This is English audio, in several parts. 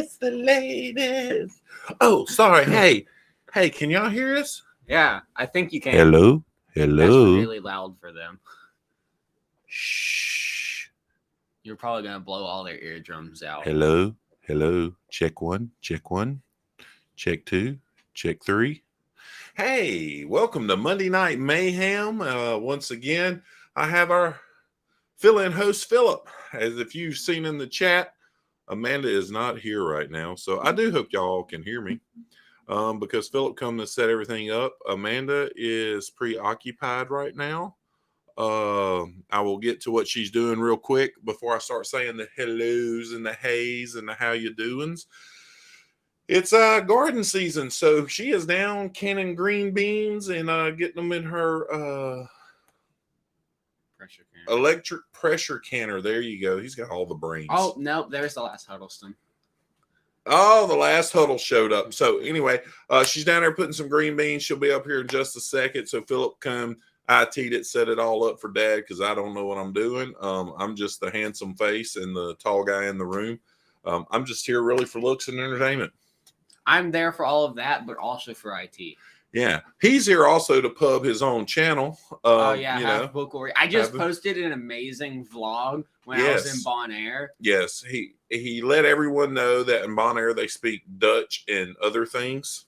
It's the ladies. Oh, sorry. Hey, can y'all hear us? Yeah, I think you can. Hello. That's really loud for them. Shh. You're probably gonna blow all their eardrums out. Hello. Check one. Check two. Check three. Hey, welcome to Monday Night Mayhem. Once again, I have our fill-in host, Philip. As if you've seen in the chat, Amanda is not here right now. So I do hope y'all can hear me because Philip come to set everything up. Amanda is preoccupied right now. I will get to what she's doing real quick before I start saying the hellos and the heys and the how you doings. It's garden season, so she is down canning green beans and getting them in her Pressure canner. electric pressure canner. There you go. He's got all the brains. Oh no, there's the last Huddleston. Oh, the last huddle showed up. So anyway, she's down there putting some green beans. She'll be up here in just a second. So Philip come IT'd it, set it all up for Dad because I don't know what I'm doing. I'm just the handsome face and the tall guy in the room. I'm just here really for looks and entertainment. I'm there for all of that, but also for IT. Yeah, he's here also to pub his own channel. Book Warrior. I just posted an amazing vlog when I was in Bon Air. Yes, he let everyone know that in Bon Air they speak Dutch and other things.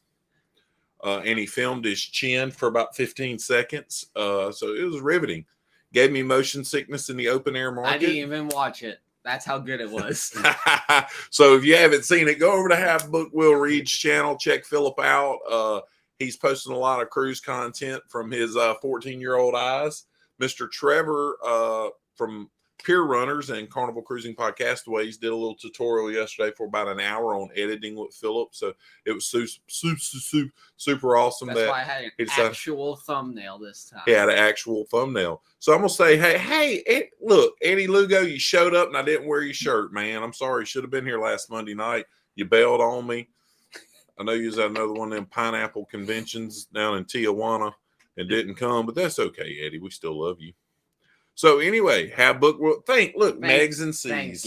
And he filmed his chin for about 15 seconds. So it was riveting. Gave me motion sickness in the open air market. I didn't even watch it. That's how good it was. So if you haven't seen it, go over to Have Book Will Read's channel. Check Philip out. He's posting a lot of cruise content from his 14-year-old eyes. Mr. Trevor from Peer Runners and Carnival Cruising Podcastaways did a little tutorial yesterday for about an hour on editing with Philip. So it was super awesome. That's why I had an actual thumbnail this time. He had an actual thumbnail. So I'm going to say, hey, look, Eddie Lugo, you showed up and I didn't wear your shirt, man. I'm sorry. You should have been here last Monday night. You bailed on me. I know you was at another one of them pineapple conventions down in Tijuana and didn't come, but that's okay, Eddie. We still love you. So anyway, Have Book World. Megs and C's.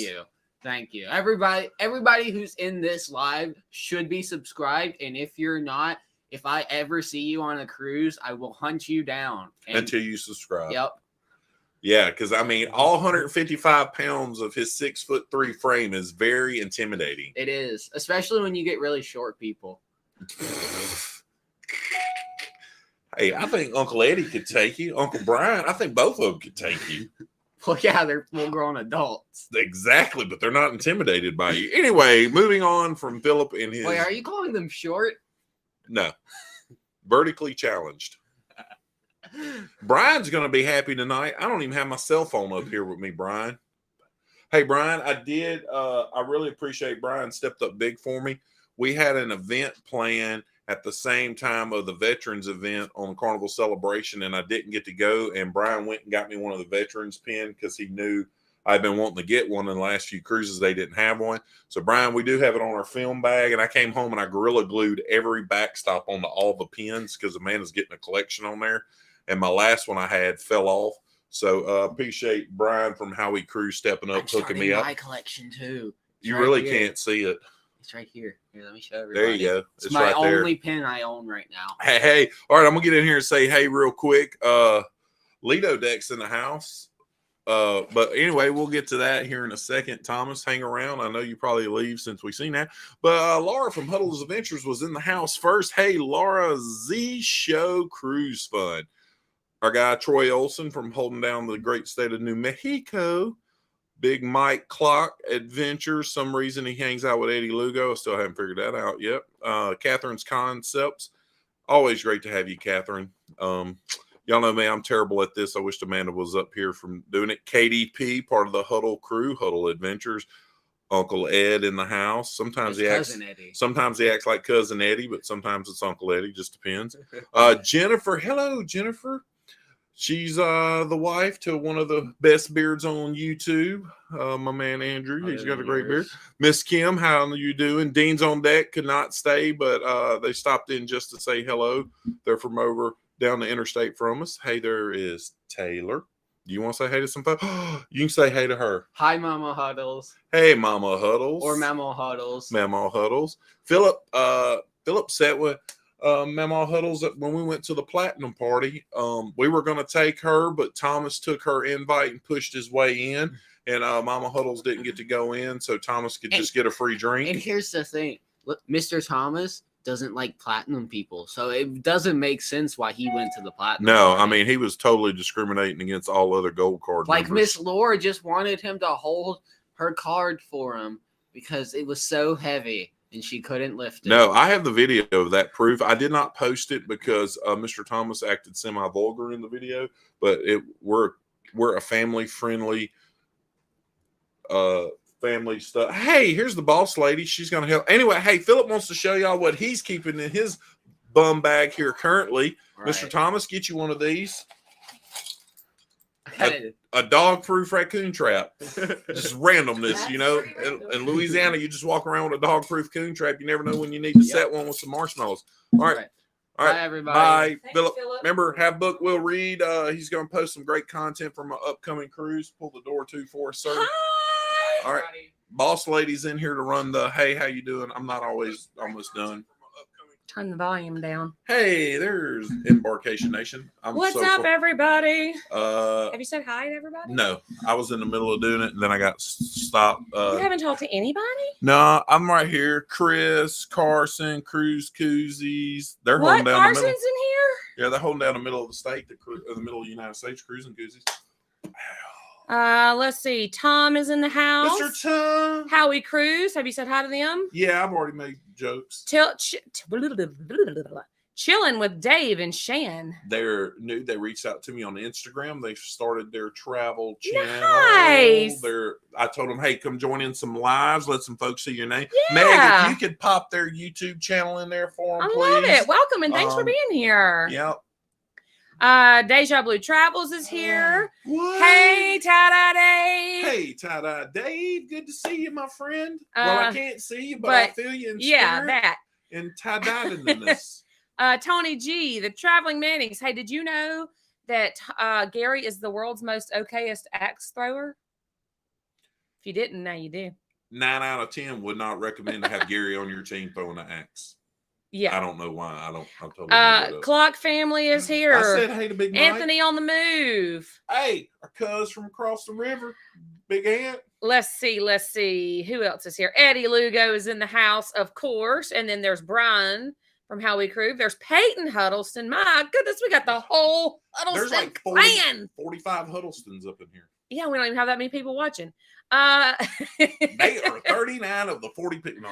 Thank you. Everybody who's in this live should be subscribed. And if you're not, if I ever see you on a cruise, I will hunt you down. Until you subscribe. Yep. Yeah, because I mean, all 155 pounds of his 6'3" frame is very intimidating. It is, especially when you get really short people. Hey, I think Uncle Eddie could take you. Uncle Brian, I think both of them could take you. Well, yeah, they're full-grown adults. Exactly, but they're not intimidated by you. Anyway, moving on from Philip and his... Wait, are you calling them short? No. Vertically challenged. Brian's going to be happy tonight. I don't even have my cell phone up here with me, Brian. Hey, Brian, I really appreciate Brian stepped up big for me. We had an event planned at the same time of the veterans event on Carnival Celebration, and I didn't get to go. And Brian went and got me one of the veterans pin because he knew I'd been wanting to get one in the last few cruises. They didn't have one. So, Brian, we do have it on our film bag, and I came home and I gorilla glued every backstop onto all the pins because Amanda's getting a collection on there. And my last one I had fell off. So appreciate Brian from Howie Cruise stepping up, hooking me up. My collection too. You really can't see it. It's right here. Here, let me show everybody. There you go. It's my only pin I own right now. Hey. All right, I'm gonna get in here and say hey real quick. Lido Deck's in the house. But anyway, we'll get to that here in a second. Thomas, hang around. I know you probably leave since we've seen that. But Laura from Huddle's Adventures was in the house first. Hey, Laura, Z Show Cruise Fun. Our guy Troy Olson from holding down the great state of New Mexico. Big Mike Clock Adventures. Some reason he hangs out with Eddie Lugo. I still haven't figured that out yet. Catherine's Concepts. Always great to have you, Catherine. Y'all know me. I'm terrible at this. I wish Amanda was up here from doing it. KDP, part of the Huddle crew, Huddle Adventures. Uncle Ed in the house. Sometimes he acts like Cousin Eddie, but sometimes it's Uncle Eddie. Just depends. Jennifer. Hello, Jennifer. She's the wife to one of the best beards on YouTube. My man Andrew, he's got a great beard. Miss Kim, how are you doing? Dean's on deck, could not stay, but they stopped in just to say hello. They're from over down the interstate from us. Hey, there is Taylor. Do you want to say hey to some folks? You can say hey to her. Hi, Mama Huddles. Hey, Mama Huddles. Or Mama Huddles. Mama Huddles. Philip sat with Mama Huddles when we went to the Platinum Party. We were going to take her, but Thomas took her invite and pushed his way in. And Mama Huddles didn't get to go in, so Thomas could just get a free drink. And here's the thing. Look, Mr. Thomas doesn't like platinum people, so it doesn't make sense why he went to the platinum. No, party. I mean, he was totally discriminating against all other gold card like members. Miss Laura just wanted him to hold her card for him because it was so heavy and she couldn't lift it. No, I have the video of that proof. I did not post it because Mr. Thomas acted semi-vulgar in the video, but we're a family-friendly family stuff. Hey, here's the boss lady. She's going to help. Anyway, hey, Philip wants to show y'all what he's keeping in his bum bag here currently. Right. Mr. Thomas, get you one of these. A dog-proof raccoon trap. Just randomness, you know. In Louisiana, you just walk around with a dog-proof coon trap. You never know when you need to set one with some marshmallows. All right. All right. Bye, everybody. Bye, Philip. Remember, have book, we'll read. He's going to post some great content from an upcoming cruise. Pull the door to for us, sir. Hi. All right. Boss lady's in here to run the, hey, how you doing? I'm not always almost done. Turn the volume down. Hey, there's Embarkation Nation. What's up, everybody? Have you said hi to everybody? No, I was in the middle of doing it, and then I got stopped. You haven't talked to anybody? No, I'm right here. Chris, Carson, Cruise Koozies. They're what? holding down Carson's the middle. in here? Yeah, they're holding down the middle of the state, the middle of the United States, Cruising Koozies. Let's see. Tom is in the house. Mr. Tom. Howie Cruz. Have you said hi to them? Yeah, I've already made jokes. Chilling with Dave and Shan. They're new. They reached out to me on Instagram. They've started their travel channel. Nice. I told them, hey, come join in some lives. Let some folks see your name. Yeah. Meg, if you could pop their YouTube channel in there for them, please. I love it. Welcome and thanks for being here. Yeah. Deja Blue Travels is here. What? Hey, Tie-Dye Dave. Hey, Tie-Dye Dave. Good to see you, my friend. Well, I can't see you, but I feel you in spirit. That. And tie-dye-ness. Tony G, the Traveling Mannings. Hey, did you know that Gary is the world's most okayest axe thrower? If you didn't, now you do. 9 out of 10 would not recommend to have Gary on your team throwing an axe. Yeah. I don't know why. I totally know Clock family is here. I said hey to Big Mike. Anthony on the move. Hey, our cuz from across the river. Big Ant. Let's see. Who else is here? Eddie Lugo is in the house, of course. And then there's Brian from Howie Crew. There's Peyton Huddleston. My goodness, we got the whole Huddleston There's like 45 Huddlestons up in here. Yeah, we don't even have that many people watching. They are 39 of the 40 people. No,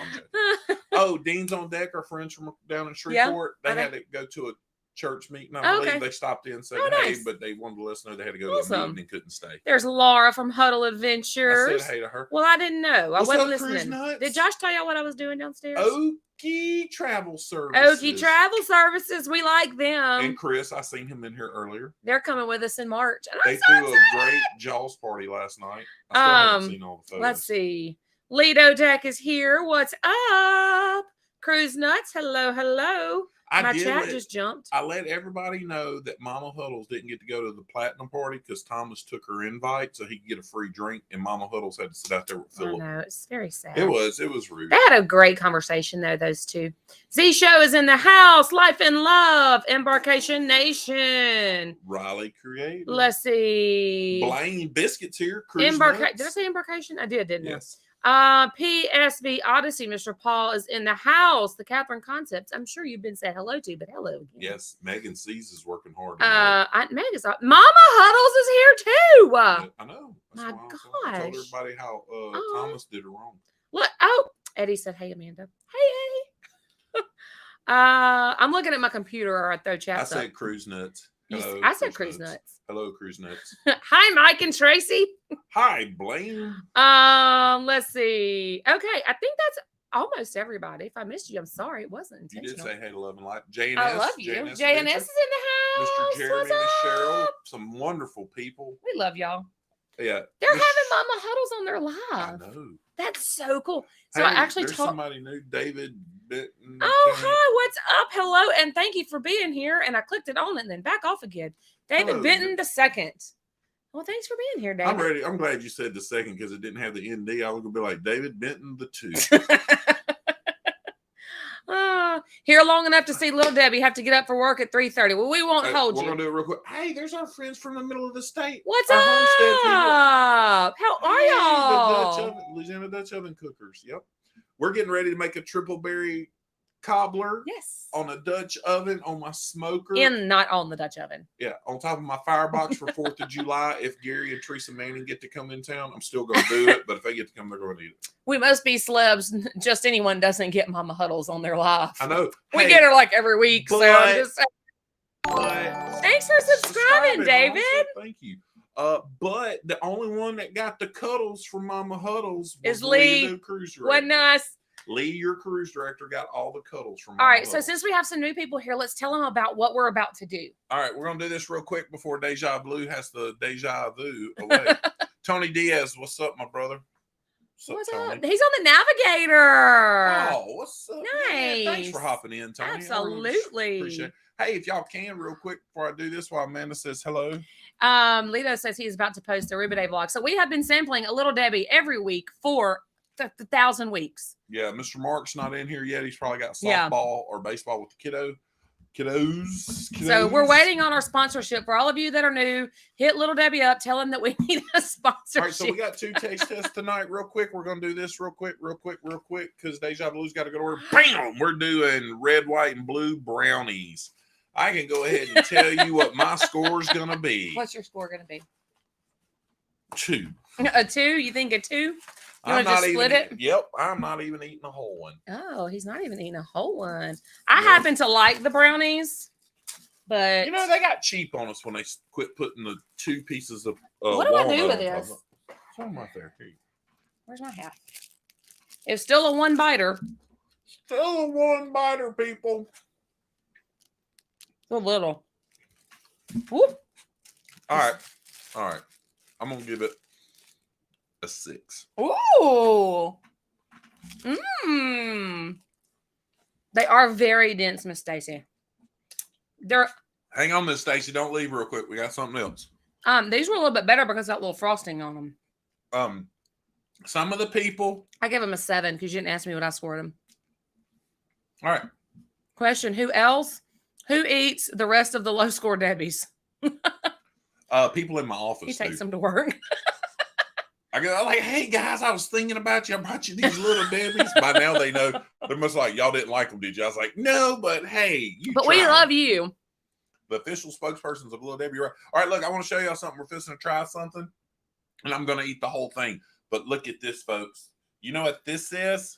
oh, Dean's on deck. Our friends from down in Shreveport. They had to go to a church meeting. I believe they stopped in and said hey, nice. But they wanted to let us know they had to go to a meeting and couldn't stay. There's Laura from Huddle Adventures. I said hey to her. Well, I didn't know. I wasn't listening. Nuts? Did Josh tell y'all what I was doing downstairs? Okie Travel Services. Okie Travel Services. We like them. And Chris, I seen him in here earlier. They're coming with us in March. And they threw a great Jaws party last night. I still haven't seen all the photos. Let's see. Lido Deck is here. What's up? Cruise Nuts. Hello. My chat just jumped. I let everybody know that Mama Huddles didn't get to go to the Platinum Party because Thomas took her invite so he could get a free drink, and Mama Huddles had to sit out there with Philip. I know, it's very sad. It was rude. They had a great conversation though, those two. Z Show is in the house. Life and Love. Embarkation Nation. Riley Creative. Let's see. Blaine Biscuits here. Did I say Embarkation? I did, didn't I? Yes. PSV Odyssey, Mr. Paul is in the house. The Catherine Concepts. I'm sure you've been said hello to, but hello again. Yes, Megan C's is working hard. Megan's Mama Huddles is here too. Yeah, I know. That's my gosh. I told everybody how Thomas did it wrong. Look, Eddie said, "Hey, Amanda." Hey, Eddie. I'm looking at my computer or I throw chats. I said Cruise Nuts. Hello, I said Cruise Nuts. Hello, Cruise Nuts. Hi, Mike and Tracy. Hi, Blaine. Let's see. Okay, I think that's almost everybody. If I missed you, I'm sorry. It wasn't intentional. You did say hey to Love and Life. JNS. I love you. JNS is in the house. Mr. Jeremy and Cheryl. Some wonderful people. We love y'all. Yeah. They're having Mama Huddles on their live. I know. That's so cool. So hey, I actually talked. Somebody new, David Benton. Oh, hi. What's up? Hello. And thank you for being here. And I clicked it on and then back off again. David Benton II. Well, thanks for being here, David. I'm ready. I'm glad you said the second because it didn't have the ND. I was gonna be like David Benton the 2. Here long enough to see little Debbie have to get up for work at 3:30. Well, we won't hold We're you. gonna do it real quick. Hey, there's our friends from the middle of the state. What's our up? homestead people. How are Hey, y'all? The Dutch oven, Louisiana Dutch oven cookers. Yep. We're getting ready to make a triple berry cobbler. Yes. On a Dutch oven on my smoker. Not on the Dutch oven. Yeah, on top of my firebox for 4th of July. If Gary and Teresa Manning get to come in town, I'm still going to do it. But if they get to come, they're going to eat it. We must be celebs. Just anyone doesn't get Mama Huddles on their live. I know. We get her like every week. So I'm just saying. But Thanks for subscribing, David. Also, thank you. But the only one that got the cuddles from Mama Huddles is was Lee. The cruise director. Wasn't us. Lee, your cruise director, got all the cuddles from. All right, Mama so Huddles. since we have some new people here, let's tell them about what we're about to do. All right, we're gonna do this real quick before Deja Blue has to deja vu away. Tony Diaz, what's up, my brother? What's Tony? up? He's on the Navigator. Oh, what's up? Man? Thanks for Nice. hopping in, Tony. I really Absolutely. appreciate it. Hey, if y'all can, real quick before I do this, while Amanda says hello. Lito says he is about to post a Ruby Day vlog. So we have been sampling a Little Debbie every week for the 1,000 weeks. Yeah, Mr. Mark's not in here yet. He's probably got Yeah. softball or baseball with the kiddos. So we're waiting on our sponsorship. For all of you that are new, hit Little Debbie up. Tell him that we need a sponsorship. All right, so we got 2 taste tests tonight. Real quick, we're going to do this real quick, because Deja Blue's got to go to work. Bam! We're doing red, white, and blue brownies. I can go ahead and tell you what my score's going to be. What's your score going to be? 2. A 2? You think a 2? You I'm want to not just split even, it? Yep, I'm not even eating a whole one. Oh, he's not even eating a whole one. I Yeah. happen to like the brownies, but You know, they got cheap on us when they quit putting the 2 pieces of what do I do walnut with on top this? of it. Something right there. Here you go. Where's my hat? It's still a 1 biter. Still a 1 biter, people. A little. Whoop. All right. I'm gonna give it a 6. Ooh. Mmm. They are very dense, Miss Stacy. They're Hang on, Miss Stacy. Don't leave real quick. We got something else. these were a little bit better because that little frosting on them. Some of the people. I give them a 7 because you didn't ask me what I scored them. All right. Question: Who else? Who eats the rest of the low score Debbies? People in my office. He takes do. them to work. I go like, hey guys, I was thinking about you. I brought you these little Debbies. By now they know. They're much like, y'all didn't like them, did you? I was like, no, but hey, you. But we try love 'em. you. The official spokespersons of Little Debbie. Right. All right, look, I want to show y'all something. We're fixing to try something, and I'm going to eat the whole thing. But look at this, folks. You know what this is?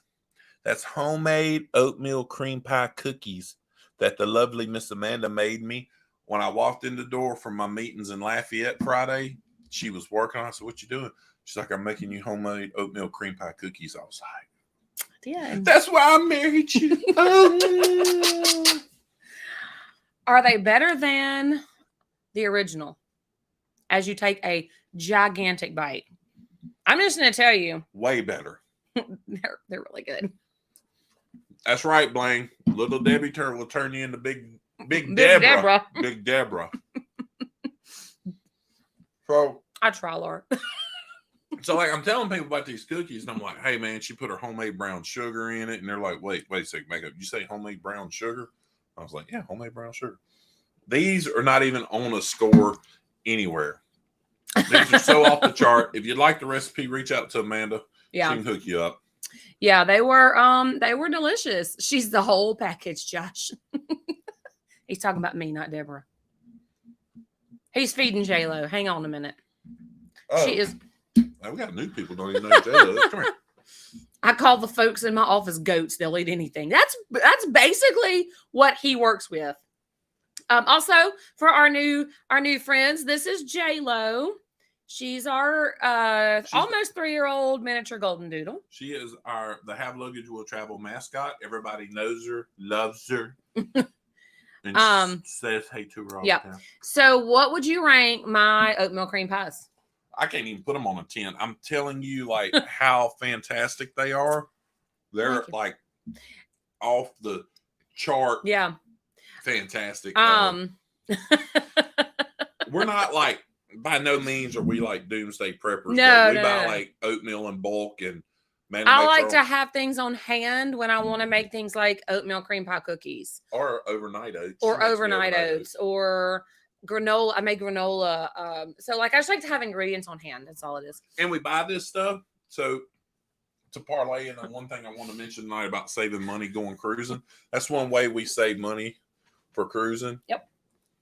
That's homemade oatmeal cream pie cookies that the lovely Miss Amanda made me when I walked in the door from my meetings in Lafayette Friday. She was working. I said, "What you doing?" She's like, "I'm making you homemade oatmeal cream pie cookies." I was like, Yeah. "That's why I married you." Oh. Are they better than the original? As you take a gigantic bite, I'm just going to tell you, Way better. they're really good. That's right, Blaine. Little Debbie will turn you into Big Deborah. Big Deborah. So I try, Laura. like I'm telling people about these cookies, and I'm like, hey man, she put her homemade brown sugar in it, and they're like, wait a second, makeup. You say homemade brown sugar? I was like, yeah, homemade brown sugar. These are not even on a score anywhere. These are so off the chart. If you'd like the recipe, reach out to Amanda. Yeah. She can hook you up. Yeah, they were delicious. She's the whole package, Josh. He's talking about me, not Deborah. He's feeding J-Lo. Hang on a minute. Oh, She is. we got new people don't even know J-Lo. Come here. I call the folks in my office goats. They'll eat anything. That's basically what he works with. Also, for our new friends, this is J-Lo. She's our almost 3-year-old miniature golden doodle. She is the Have Luggage Will Travel mascot. Everybody knows her, loves her, and says hey to her all the time. So, what would you rank my oatmeal cream pies? I can't even put them on a 10. I'm telling you, like, how fantastic they are. They're like off the chart. Yeah. Fantastic. Um. We're not like by no means are we like doomsday preppers. No, but we no, buy no. like oatmeal in bulk, and man, I like to have things on hand when I want to make things like oatmeal cream pie cookies or overnight oats or She makes me overnight oats or granola. I make granola. So like I just like to have ingredients on hand. That's all it is. And we buy this stuff. So to parlay in on one thing I want to mention tonight about saving money going cruising. That's one way we save money for cruising. Yep.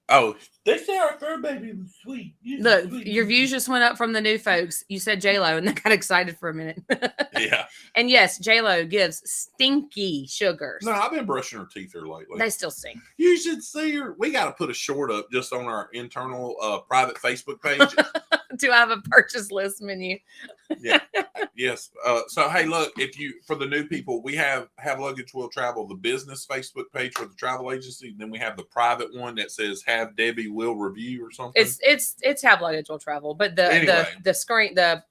Oh, they say our fur baby was sweet. Look, your views just went up from the new folks. You said J-Lo and they got excited for a minute. Yeah. And yes, J-Lo gives stinky sugars. No, I've been brushing her teeth here lately. They still stink. You should see her. We got to put a short up just on our internal private Facebook page. To have a purchase list menu. Yeah. Yes. So hey, look, if you for the new people, we have Luggage Will Travel, the business Facebook page for the travel agency. Then we have the private one that says Have Debbie Will Review or something. It's Have Luggage Will Travel, but Anyway. the screen the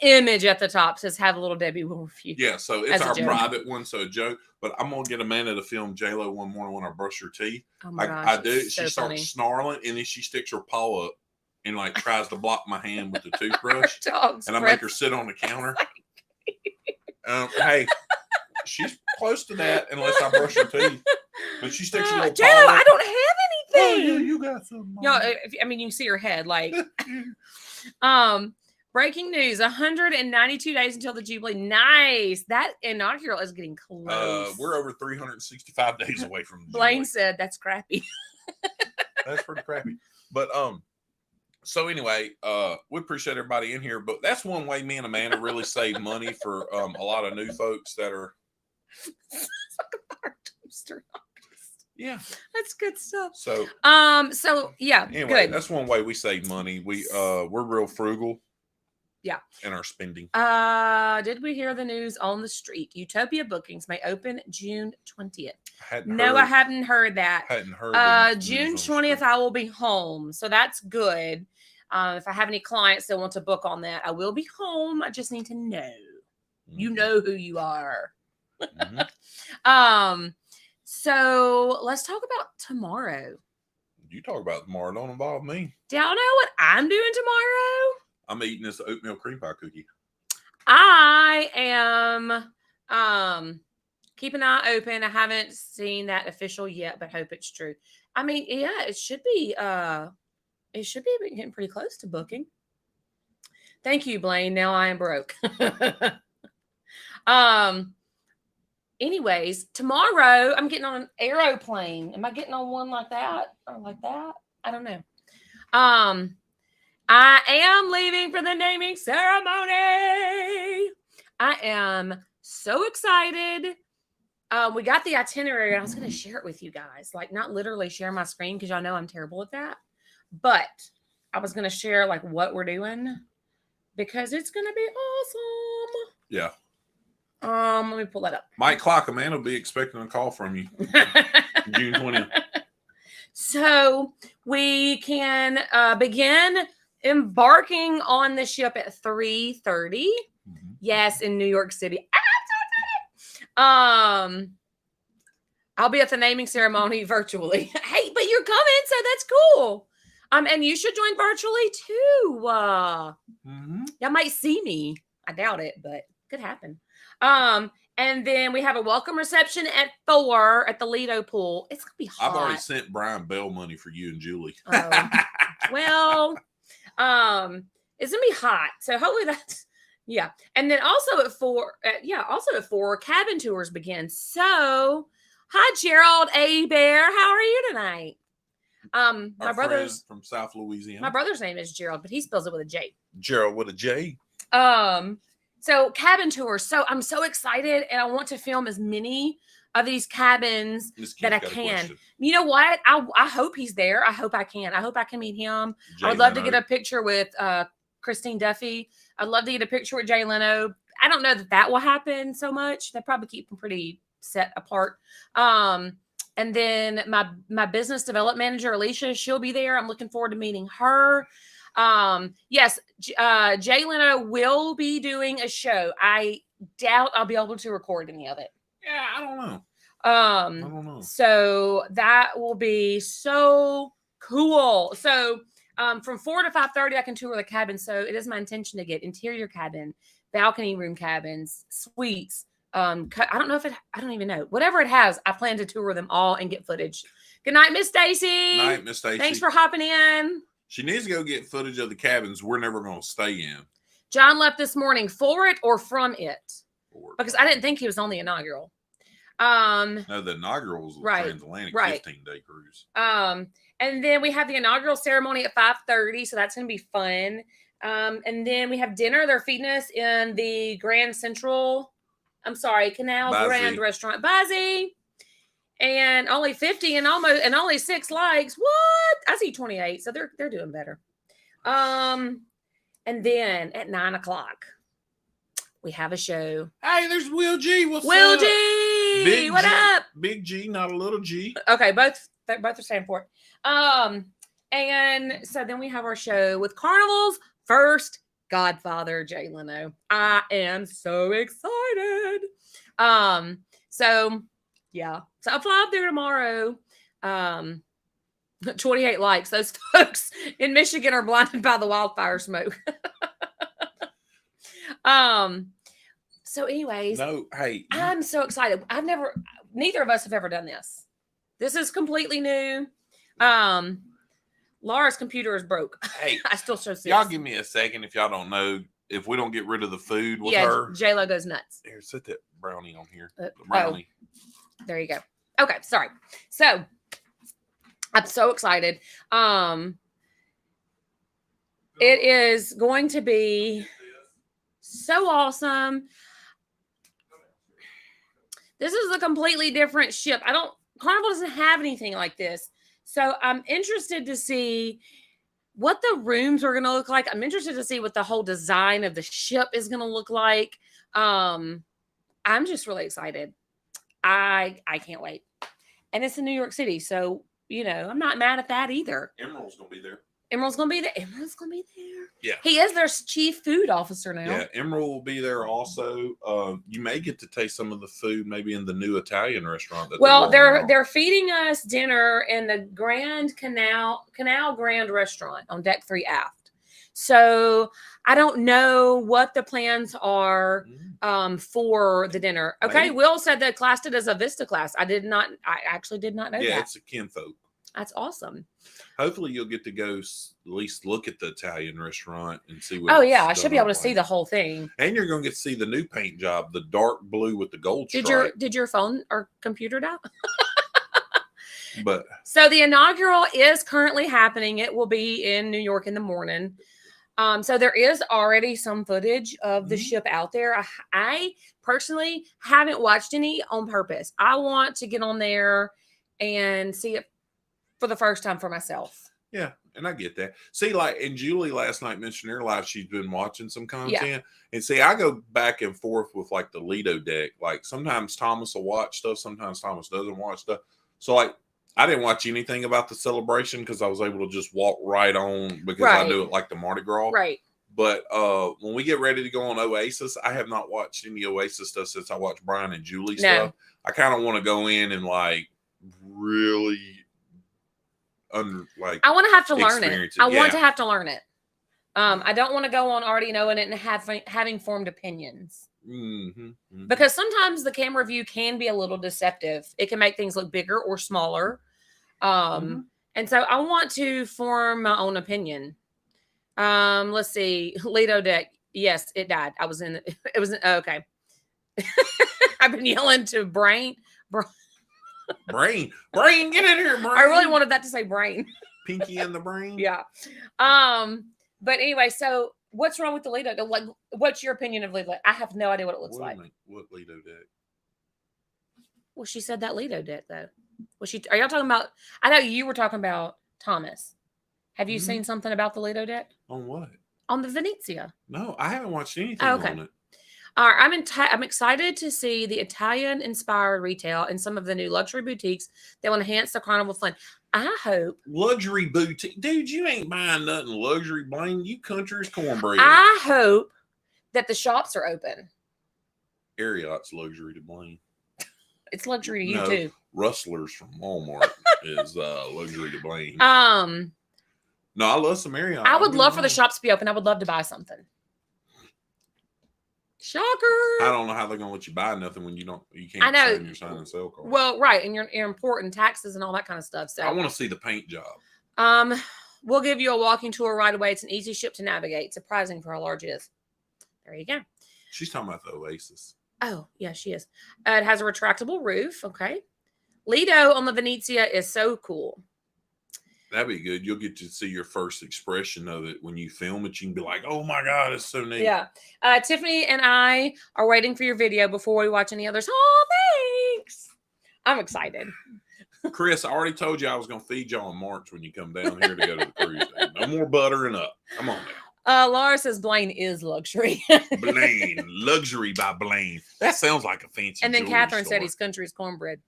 image at the top says Have Little Debbie Will Review. Yeah, so As it's a our joke. private one, so a joke. But I'm gonna get Amanda to film J-Lo one morning when I brush her teeth. Oh my gosh, I do. it's She so starts funny. snarling, and then she sticks her paw up and like tries to block my hand with the toothbrush. Dogs And I breath. make her sit on the counter. Hey, she's close to that unless I brush her teeth. But she sticks a little J-Lo, paw I up. don't have anything. Oh, yeah, you got some. No, I mean you can see her head like. Breaking news: 192 days until the Jubilee. Nice. That inaugural is getting close. We're over 365 days away from the Blaine Jubilee. said that's crappy. That's pretty crappy. But so anyway, we appreciate everybody in here. But that's one way me and Amanda really save money for a lot of new folks that are. Yeah, That's good stuff. so So yeah, anyway, good. that's one way we save money. We're real frugal. Yeah. In our spending. Did we hear the news on the street? Utopia bookings may open June 20th. I I hadn't heard that. hadn't heard. the news June on the 20th, street. I will be home. So that's good. If I have any clients that want to book on that, I will be home. I just need to know. You Mhm. know who you are. Mhm. So let's talk about tomorrow. You talk about tomorrow. Don't involve me. Do y'all know what I'm doing tomorrow? I'm eating this oatmeal cream pie cookie. I am keep an eye open. I haven't seen that official yet, but hope it's true. I mean, yeah, it should be getting pretty close to booking. Thank you, Blaine. Now I am broke. Anyways, tomorrow I'm getting on an aeroplane. Am I getting on one like that or like that? I don't know. I am leaving for the naming ceremony. I am so excited. We got the itinerary, and I was going to share it with you guys. Like, not literally share my screen because y'all know I'm terrible at that. But I was going to share like what we're doing because it's going to be awesome. Yeah. Let me pull that up. Mike Clock, Amanda will be expecting a call from you June 20th. So we can begin embarking on the ship at 3:30. Mhm. Yes, in New York City. I'm so excited. I'll be at the naming ceremony virtually. Hey, but you're coming, so that's cool. And you should join virtually too. Y'all might see me. I doubt it, but could happen. And then we have a welcome reception at 4 at the Lido pool. It's gonna be hot. I've already sent Brian Bell money for you and Julie. Oh. Well, it's gonna be hot, so hopefully that's yeah. And then also at 4, cabin tours begin. So, hi Gerald A. Bear, how are you tonight? My Our brother's friend from South Louisiana. my brother's name is Gerald, but he spells it with a J. Gerald with a J. So cabin tours. So I'm so excited, and I want to film as many of these cabins This that kid's I got a can. question. You know what? I hope he's there. I hope I can. I hope I can meet him. I would Jay love to Leno. get a picture with Christine Duffy. I'd love to get a picture with Jay Leno. I don't know that will happen so much. They probably keep them pretty set apart. And then my business development manager, Alicia, she'll be there. I'm looking forward to meeting her. Yes, Jay Leno will be doing a show. I doubt I'll be able to record any of it. Yeah, I don't know. I don't know. So that will be so cool. So From 4 to 5:30, I can tour the cabin. So it is my intention to get interior cabin, balcony room cabins, suites. I don't know if I don't even know. Whatever it has, I plan to tour them all and get footage. Good night, Miss Stacy. Night, Miss Stacy. Thanks for hopping in. She needs to go get footage of the cabins we're never going to stay in. John left this morning for it or from it? Because I didn't think he was on the inaugural. No, the inaugural was a transatlantic 15-day cruise. And then we have the inaugural ceremony at 5:30, so that's going to be fun. And then we have dinner. They're feeding us in the Canal Grand Restaurant, Buzzy. And only 50 and only 6 likes. What? I see 28, so they're doing better. And then at 9:00, we have a show. Hey, there's Will G. What's Will up? G. Big What G, up? Big G, not a little G. Okay, both are staying for it. And so then we have our show with Carnival's first Godfather, Jay Leno. I am so excited. So yeah. So I'll fly up there tomorrow. 28 likes. Those folks in Michigan are blinded by the wildfire smoke. So anyways, No, hey. I'm so excited. Neither of us have ever done this. This is completely new. Laura's computer is broke. Hey, I still show 6. y'all give me a second if y'all don't know. If we don't get rid of the food with her. J-Lo goes nuts. Here, set that brownie on here. Brownie. There you go. Okay, sorry. So I'm so excited. It is going to be so awesome. This is a completely different ship. Carnival doesn't have anything like this. So I'm interested to see what the rooms are going to look like. I'm interested to see what the whole design of the ship is going to look like. I'm just really excited. I can't wait. And it's in New York City. So, I'm not mad at that either. Emerald's going to be there. Emerald's going to be there. Emerald's going to be there. Yeah. He is their chief food officer now. Yeah, Emerald will be there also. You may get to taste some of the food maybe in the new Italian restaurant. They're feeding us dinner in the Canal Grand Restaurant on Deck 3 aft. So I don't know what the plans are for the dinner. Okay, Maybe. Will said the class did as a Vista class. I actually did not know that. Yeah, it's a kinfolk. That's awesome. Hopefully you'll get to go at least look at the Italian restaurant and see what. Oh yeah, I should be able to see the whole thing. And you're going to get to see the new paint job, the dark blue with the gold stripe. Did your phone or computer die? But so the inaugural is currently happening. It will be in New York in the morning. So there is already some footage of the ship out there. I personally haven't watched any on purpose. I want to get on there and see it for the first time for myself. Yeah, and I get that. See, and Julie last night mentioned in her live she's been watching some content. Yeah. And see, I go back and forth with the Lido deck. Sometimes Thomas will watch stuff, sometimes Thomas doesn't watch stuff. So I didn't watch anything about the celebration because I was able to just walk right on because I do it like the Mardi Gras. Right. But when we get ready to go on Oasis, I have not watched any Oasis stuff since I watched Brian and Julie stuff. I kind of want to go in and really I want to have to learn it. I want to have to learn it. I don't want to go on already knowing it and having formed opinions. Because sometimes the camera view can be a little deceptive. It can make things look bigger or smaller. And so I want to form my own opinion. Let's see. Lido deck. Yes, it died. Okay. I've been yelling to Brain, get in here, Brain. I really wanted that to say Brain. Pinky and the Brain. Yeah. But anyway, so what's wrong with the Lido? What's your opinion of Lido? I have no idea what it looks like. What Lido deck? Well, she said that Lido deck though. Are y'all talking about? I know you were talking about Thomas. Have you seen something about the Lido deck? On what? On the Venezia. No, I haven't watched anything on it. All right, I'm excited to see the Italian-inspired retail and some of the new luxury boutiques that will enhance the Carnival fun. I hope luxury boutique, dude. You ain't buying nothing luxury, Blaine. You country's cornbread. I hope that the shops are open. Ariat's luxury to Blaine. It's luxury to you too. Rustlers from Walmart is luxury to Blaine. No, I love some Marriott. I would Don't love get for me the shops to be open. I would love to buy something. Shocker. wrong. I don't know how they're gonna let you buy nothing when you I can't know. sign your sign and sell card. Well, right, and you're important taxes and all that kind of stuff. I So, want to see the paint job. we'll give you a walking tour right away. It's an easy ship to navigate. Surprising for how large it is. There you go. She's talking about the Oasis. Oh, yeah, she is. It has a retractable roof. Okay. Lido on the Venezia is so cool. That'd be good. You'll get to see your first expression of it when you film it. You can be like, "Oh my God, it's so neat." Yeah. Tiffany and I are waiting for your video before we watch any others. Oh, thanks. I'm excited. Chris, I already told you I was going to feed y'all in March when you come down here to go to the cruise. No more buttering up. Come on now. Laura says Blaine is luxury. Blaine, luxury by Blaine. That sounds like a fancy. And then jewelry Catherine store. said he's country as cornbread.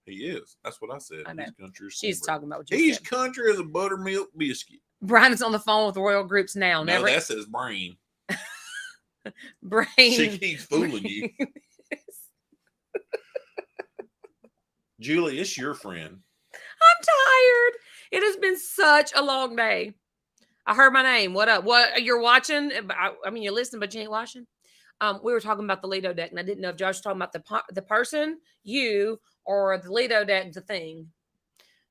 He is. That's what I said. I know. He's country as She's cornbread. talking about what you He's said. country as a buttermilk biscuit. Brian is on the phone with Royal Groups now. No, Never. that says brain. Brain. She keeps fooling you. Julie, it's your friend. I'm tired. It has been such a long day. I heard my name. What up? What you're watching? I mean, you're listening, but you ain't watching. We were talking about the Lido deck, and I didn't know if Josh was talking about the person, you, or the Lido deck, the thing.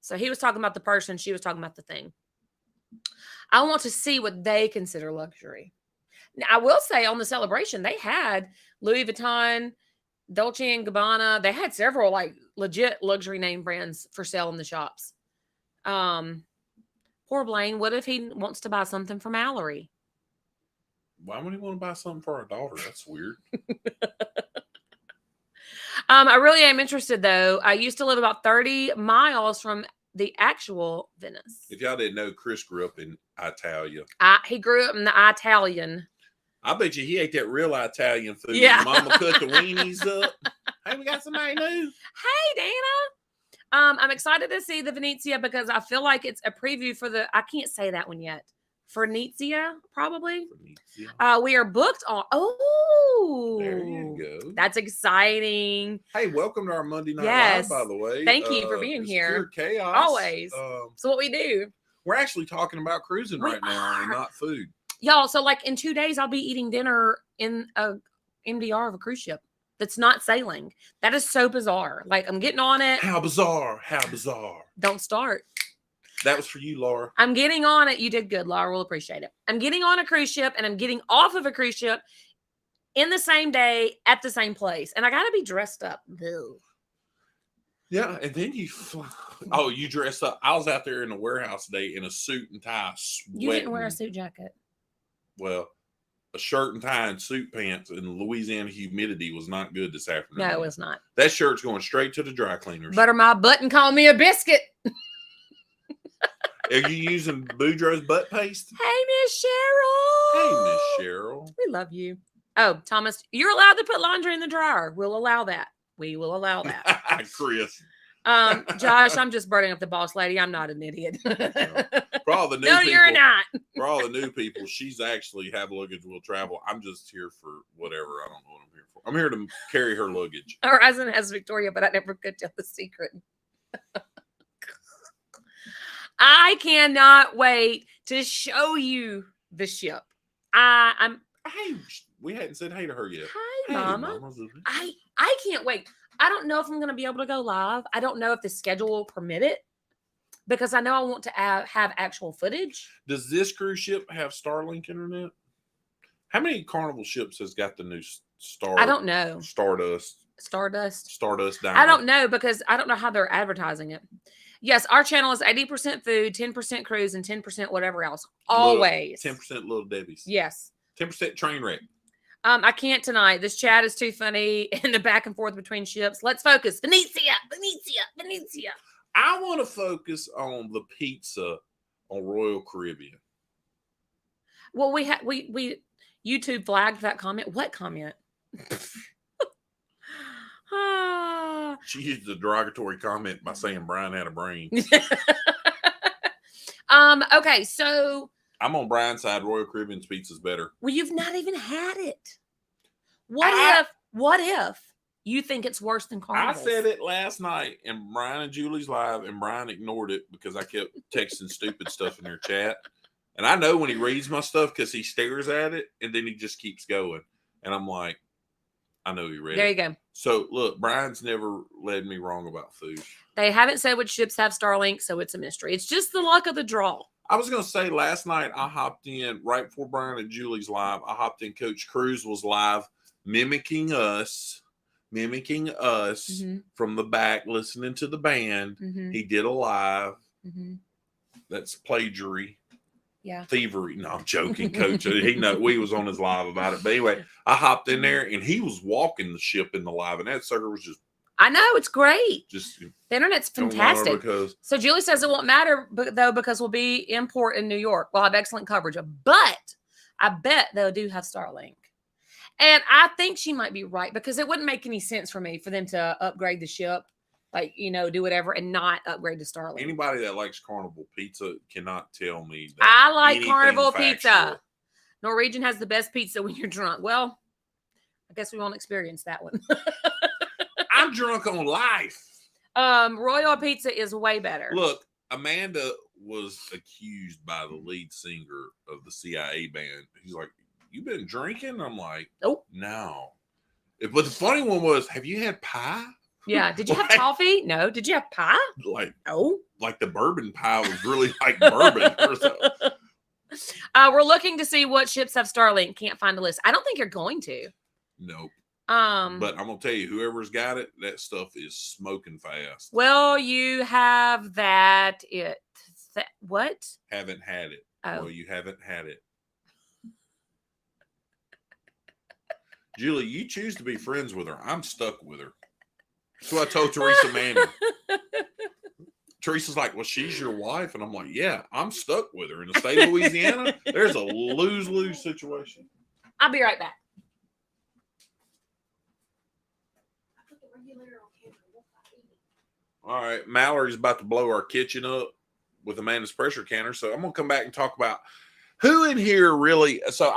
So he was talking about the person. She was talking about the thing. I want to see what they consider luxury. Now, I will say on the Celebration, they had Louis Vuitton, Dolce & Gabbana. They had several like legit luxury name brands for sale in the shops. Poor Blaine. What if he wants to buy something for Mallory? Why would he want to buy something for our daughter? That's weird. I really am interested though. I used to live about 30 miles from the actual Venice. If y'all didn't know, Chris grew up in Italia. He grew up in the Italian. I bet you he ate that real Italian food. Yeah. Mama cut the weenies up. Hey, we got somebody new. Hey, Dana. I'm excited to see the Venezia because I feel like it's a preview for I can't say that one yet. For Venezia, probably. We are booked on. Oh, there you go. That's exciting. Hey, welcome to our Monday Night Yes. Live, by the way. Thank you for being here. Pure chaos. Always. So what we do, We're actually talking about cruising We right now and are. not food. y'all. So like in 2 days, I'll be eating dinner in a MDR of a cruise ship that's not sailing. That is so bizarre. Like I'm getting on it. How bizarre. How bizarre. Don't start. That was for you, Laura. I'm getting on it. You did good, Laura. We'll appreciate it. I'm getting on a cruise ship and I'm getting off of a cruise ship in the same day at the same place. And I got to be dressed up. Ew. Yeah, and then you fly. Oh, you dressed up. I was out there in the warehouse today in a suit and tie, sweating. You didn't wear a suit jacket. Well, a shirt and tie and suit pants, and the Louisiana humidity was not good this afternoon. No, it's not. That shirt's going straight to the dry cleaners. Butter my butt and call me a biscuit. Are you using Boudreaux's butt paste? Hey, Miss Cheryl. Hey, Miss Cheryl. We love you. Oh, Thomas, you're allowed to put laundry in the dryer. We'll allow that. We will allow that. Chris. Josh, I'm just burning up the boss lady. I'm not an idiot. For all the new No, people, you're not. For all the new people, she's actually have luggage will travel. I'm just here for whatever. I don't know what I'm here for. I'm here to carry her luggage. Horizon has Victoria, but I never could tell the secret. I cannot wait to show you the ship. I'm. Hey, we hadn't said hey to her yet. Hi, Hey, Mama. Mama. I can't wait. I don't know if I'm going to be able to go live. I don't know if the schedule will permit it because I know I want to have actual footage. Does this cruise ship have Starlink internet? How many Carnival ships has got the new Star? I don't know. Stardust Stardust. Diamond. I don't know because I don't know how they're advertising it. Yes, our channel is 80% food, 10% cruise, and 10% whatever else. Always. 10% Little Debbie's. Yes. 10% train wreck. I can't tonight. This chat is too funny and the back and forth between ships. Let's focus. Venezia. I want to focus on the pizza on Royal Caribbean. Well, we YouTube flagged that comment. What comment? She used a derogatory comment by saying Brian had a brain. Okay, so I'm on Brian's side. Royal Caribbean's pizza's better. well, you've not even had it. What if you think it's worse than I Carnival's? said it last night in Brian and Julie's live, and Brian ignored it because I kept texting stupid stuff in their chat. And I know when he reads my stuff because he stares at it and then he just keeps going. And I'm like, I know he read There it. you go. So look, Brian's never led me wrong about food. They haven't said which ships have Starlink, so it's a mystery. It's just the luck of the draw. I was going to say last night I hopped in right before Brian and Julie's live. I hopped in. Coach Cruz was live mimicking us from the back, listening to the band. He did a live. That's plagiary. Yeah. Thievery. No, I'm joking, Coach. He know we was on his live about it. But anyway, I hopped in there and he was walking the ship in the live, and that sucker was just. I know, it's great. Just the internet's fantastic. So Julie says it won't matter though because we'll be in port in New York. We'll have excellent coverage, but I bet they'll do have Starlink. And I think she might be right because it wouldn't make any sense for me for them to upgrade the ship, like, do whatever and not upgrade to Starlink. Anybody that likes Carnival pizza cannot tell me that. I like Carnival pizza. Norwegian has the best pizza when you're drunk. Well, I guess we won't experience that one. I'm drunk on life. Royal Pizza is way better. Look, Amanda was accused by the lead singer of the CIA band. He's like, "You been drinking?" I'm like, "Nope, no." But the funny one was, have you had pie? Yeah. Did you have coffee? No. Did you have pie? Like, no. Like the bourbon pie was really like bourbon or something. We're looking to see what ships have Starlink. Can't find a list. I don't think you're going to. Nope. But I'm gonna tell you, whoever's got it, that stuff is smoking fast. Well, you have that. What? Haven't had it. Oh. Well, you haven't had it. Julie, you choose to be friends with her. I'm stuck with her. That's what I told Teresa Manning. Teresa's like, "Well, she's your wife," and I'm like, "Yeah, I'm stuck with her in the state of Louisiana. There's a lose-lose situation." I'll be right back. All right, Mallory's about to blow our kitchen up with Amanda's pressure canner, so I'm gonna come back and talk about who in here really. So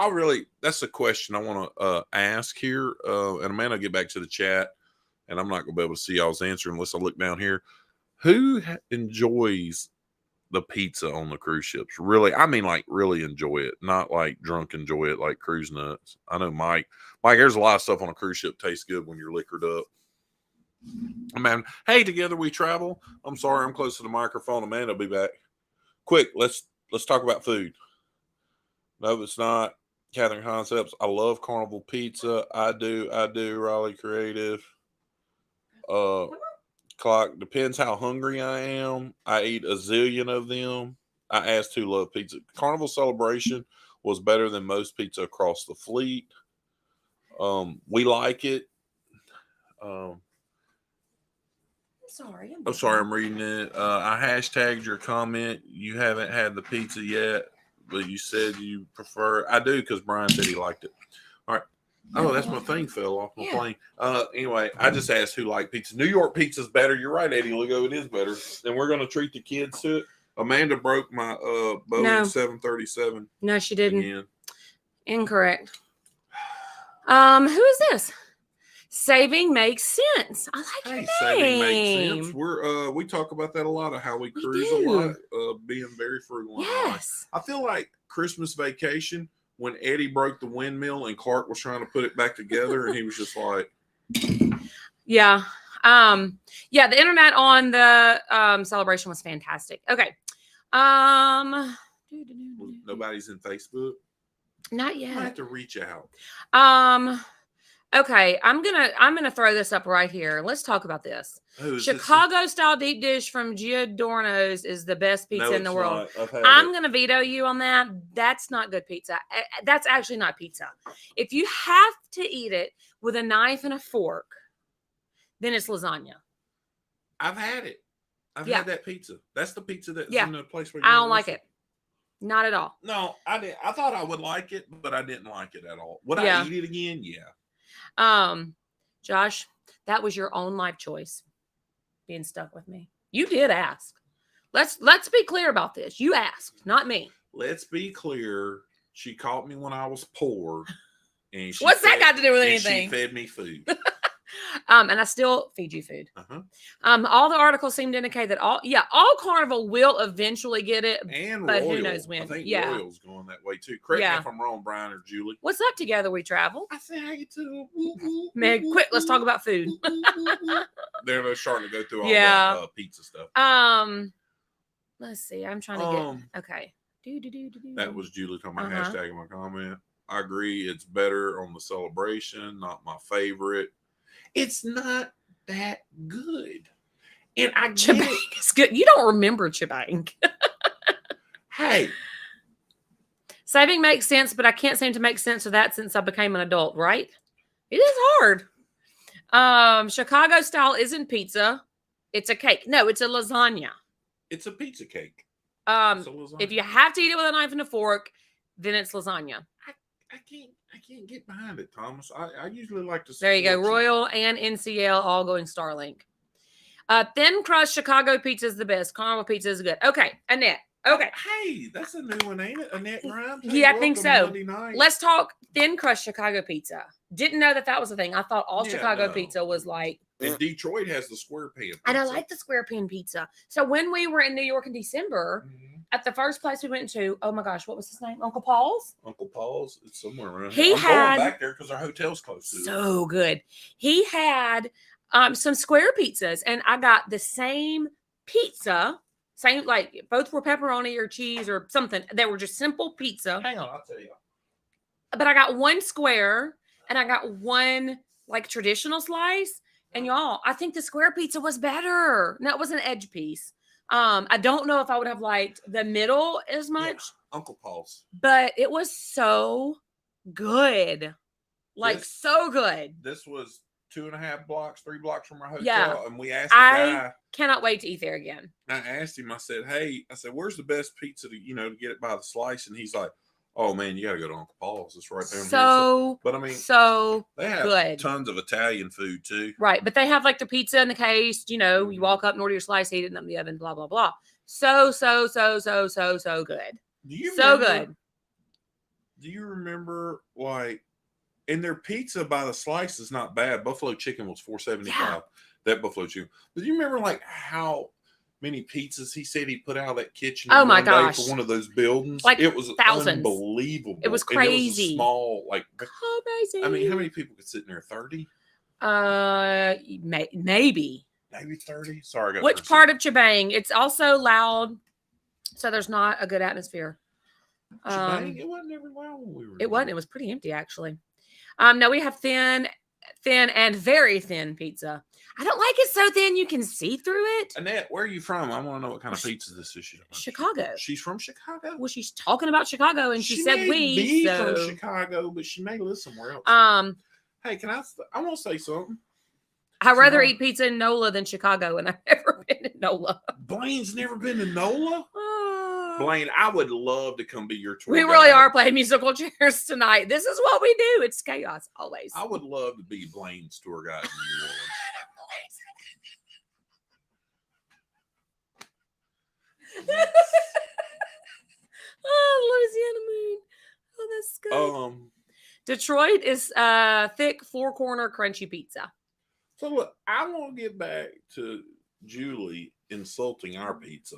that's the question I want to ask here, and Amanda will get back to the chat, and I'm not gonna be able to see y'all's answer unless I look down here. Who enjoys the pizza on the cruise ships? Really, I mean, like really enjoy it, not like drunk enjoy it like cruise nuts. I know Mike, there's a lot of stuff on a cruise ship tastes good when you're liquored up. Man, hey, together we travel. I'm sorry, I'm close to the microphone. Amanda will be back. Quick, let's talk about food. No, it's not. Catherine Concepts. I love Carnival Pizza. I do. Raleigh Creative. Clock. Depends how hungry I am. I eat a zillion of them. I asked who love pizza. Carnival Celebration was better than most pizza across the fleet. We like it. Sorry. I'm reading it. I hashtagged your comment. You haven't had the pizza yet, but you said you prefer. I do because Brian said he liked it. All right. Oh, that's my thing fell off my plane. Anyway, I just asked who liked pizza. New York pizza's better. You're right, Eddie Lugo. It is better. And we're going to treat the kids to it. Amanda broke my Boeing 737. No, she didn't. Again. Incorrect. Who is this? Saving makes sense. I like your name. Saving makes sense. We talk about that a lot of how we cruise a lot, being very frugal. Yes. I feel like Christmas Vacation when Eddie broke the windmill and Clark was trying to put it back together, and he was just like, yeah. Yeah, the internet on the celebration was fantastic. Okay. Nobody's in Facebook. Not yet. I have to reach out. Okay, I'm gonna throw this up right here. Let's talk about this. Chicago style deep dish from Giordano's is the best pizza in the world. I'm gonna veto you on that. That's not good pizza. That's actually not pizza. If you have to eat it with a knife and a fork, then it's lasagna. I've had it. I've had that pizza. That's the pizza that's in the place where I don't like it. Not at all. No, I did. I thought I would like it, but I didn't like it at all. Would I eat it again? Yeah. Josh, that was your own life choice being stuck with me. You did ask. Let's be clear about this. You asked, not me. Let's be clear. She caught me when I was poor. And what's that got to do with anything? She fed me food. And I still feed you food. Uh-huh. All the articles seem to indicate that all Carnival will eventually get it, And but Royal. who knows when. I think Yeah. Royal's going that way too. Correct me Yeah. if I'm wrong, Brian or Julie. What's up? Together we travel. I say how you too. Meg, quick, let's talk about food. They're starting to go through all Yeah. the pizza stuff. Let's see. I'm trying to get okay. That was Julie talking about Uh-huh. hashtag in my comment. I agree. It's better on the celebration. Not my favorite. It's not that good. And I get Chibang is good. You don't remember Chibang. Hey, Saving makes sense, but I can't seem to make sense of that since I became an adult, right? It is hard. Chicago style isn't pizza. It's a cake. No, it's a lasagna. it's a pizza cake. It's a lasagna. If you have to eat it with a knife and a fork, then it's lasagna. I can't get behind it, Thomas. I usually like to. There you go. support Royal and NCL all going Starlink. Thin crust Chicago pizza is the best. Carnival pizza is good. Okay, Annette. Okay. Hey, that's a new one, ain't it? Annette Grimes. Yeah, I think so. Monday night. Let's talk thin crust Chicago pizza. Didn't know that was a thing. I thought all Yeah, Chicago no. pizza was like. And Detroit has the square pan. Pizza. And I like the square pan pizza. So when we were in New York in December, Mhm. at the first place we went to, oh my gosh, what was his name? Uncle Paul's? Uncle Paul's. It's somewhere around. He here. I'm had- going back there because our hotel's close to it. So good. He had some square pizzas, and I got the same pizza. Same, like both were pepperoni or cheese or something. They were just simple pizza. Hang on, I'll tell you. But I got one square and I got one like traditional slice. And y'all, I think the square pizza was better. No, it was an edge piece. I don't know if I would have liked the middle as much, Uncle Paul's. but it was so good. Like This- so good. This was 2.5 blocks, 3 blocks from our hotel. Yeah. And we asked the guy. Cannot wait to eat there again. I asked him, I said, hey, where's the best pizza to, to get it by the slice? And he's like, oh man, you got to go to Uncle Paul's. It's right there. But I mean, So they have good. tons of Italian food too. Right. But they have like the pizza in the case, you walk up and order your slice, heat it in the oven, blah, blah, blah. So good. Do you So remember, good. Do you remember like, and their pizza by the slice is not bad. Buffalo chicken was $4.75. Yeah. That buffalo chicken. But do you remember like how many pizzas he said he put out of that kitchen? Oh, my one day gosh. For one of those buildings, Like it was thousands. unbelievable. It was And it was a crazy. small, like Crazy. I mean, how many people could sit in there? 30, Maybe. maybe 30. Sorry, I got Which part of Chibang? It's also loud, so there's not a good atmosphere. Shebang? It wasn't ever loud when we were. It wasn't. It was pretty empty, actually. No, we have thin and very thin pizza. I don't like it so thin you can see through it. Annette, where are you from? I want to know what kind of pizza this is. Chicago. She's from Chicago. Well, she's talking about Chicago, and she said may we. be So, from Chicago, but she may live somewhere else. Hey, can I want to say something? I'd rather Tomorrow. eat pizza in NOLA than Chicago, and I've never been in NOLA. Blaine's never been to NOLA. Ah. Blaine, I would love to come be your tour. We guide. really are playing musical chairs tonight. This is what we do. It's chaos always. I would love to be Blaine's tour guide in New Orleans. Oh, Louisiana moon. Oh, that's good. Detroit is thick 4-corner crunchy pizza. So look, I want to get back to Julie insulting our pizza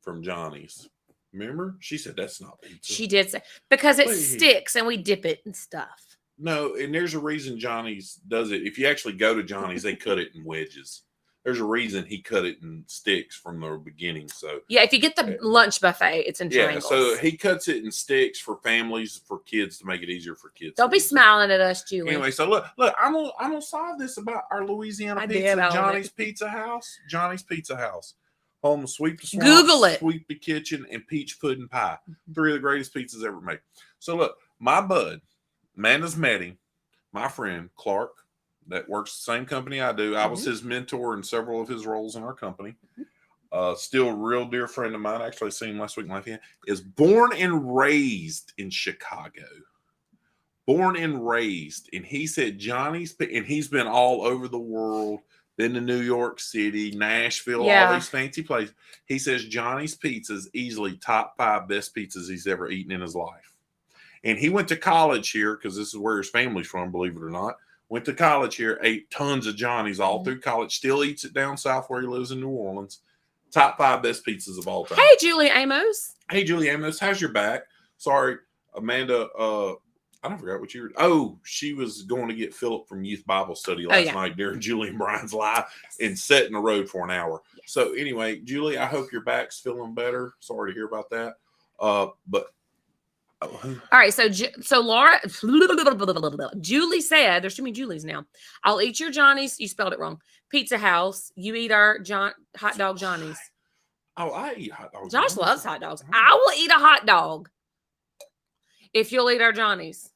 from Johnny's. Remember? She said that's not pizza. She did say because it Wait. sticks and we dip it and stuff. No, and there's a reason Johnny's does it. If you actually go to Johnny's, they cut it in wedges. There's a reason he cut it in sticks from the beginning. So Yeah, if you get the lunch buffet, it's in yeah, triangles. so he cuts it in sticks for families, for kids, to make it easier for kids. Don't to be use it. smiling at us, Julie. Anyway, so look, I'm gonna solve this about our Louisiana I did, pizza. Alan. Johnny's Pizza House. Johnny's Pizza House. Home of Sweep the Swamp, Google it. Sweep the Kitchen, and Peach Pudding Pie. 3 of the greatest pizzas ever made. So look, my bud, Amanda's met him, my friend Clark, that works the same company I do. I was his mentor in several of his roles in our company. Still a real dear friend of mine. Actually, I seen him last week in Lafayette. Is born and raised in Chicago. Born and raised. And he said Johnny's, and he's been all over the world, been to New York City, Nashville, Yeah. all these fancy places. He says Johnny's Pizza is easily top 5 best pizzas he's ever eaten in his life. And he went to college here because this is where his family's from, believe it or not. Went to college here, ate tons of Johnny's all through college. Still eats it down south where he lives in New Orleans. Top 5 best pizzas of all time. Hey, Julie Amos. Hey, Julie Amos, how's your back? Sorry, Amanda. I don't forget what you were. Oh, she was going to get Philip from Youth Bible Study last night during Julie and Brian's live and set in the road for an hour. Yes. So anyway, Julie, I hope your back's feeling better. Sorry to hear about that. But all right, so Laura, Julie said, there's too many Julies now. I'll eat your Johnny's. You spelled it wrong. Pizza House. You eat our hot dog Johnny's. Oh, I eat hot dogs. Josh loves hot dogs. I will eat a hot dog if you'll eat our Johnny's.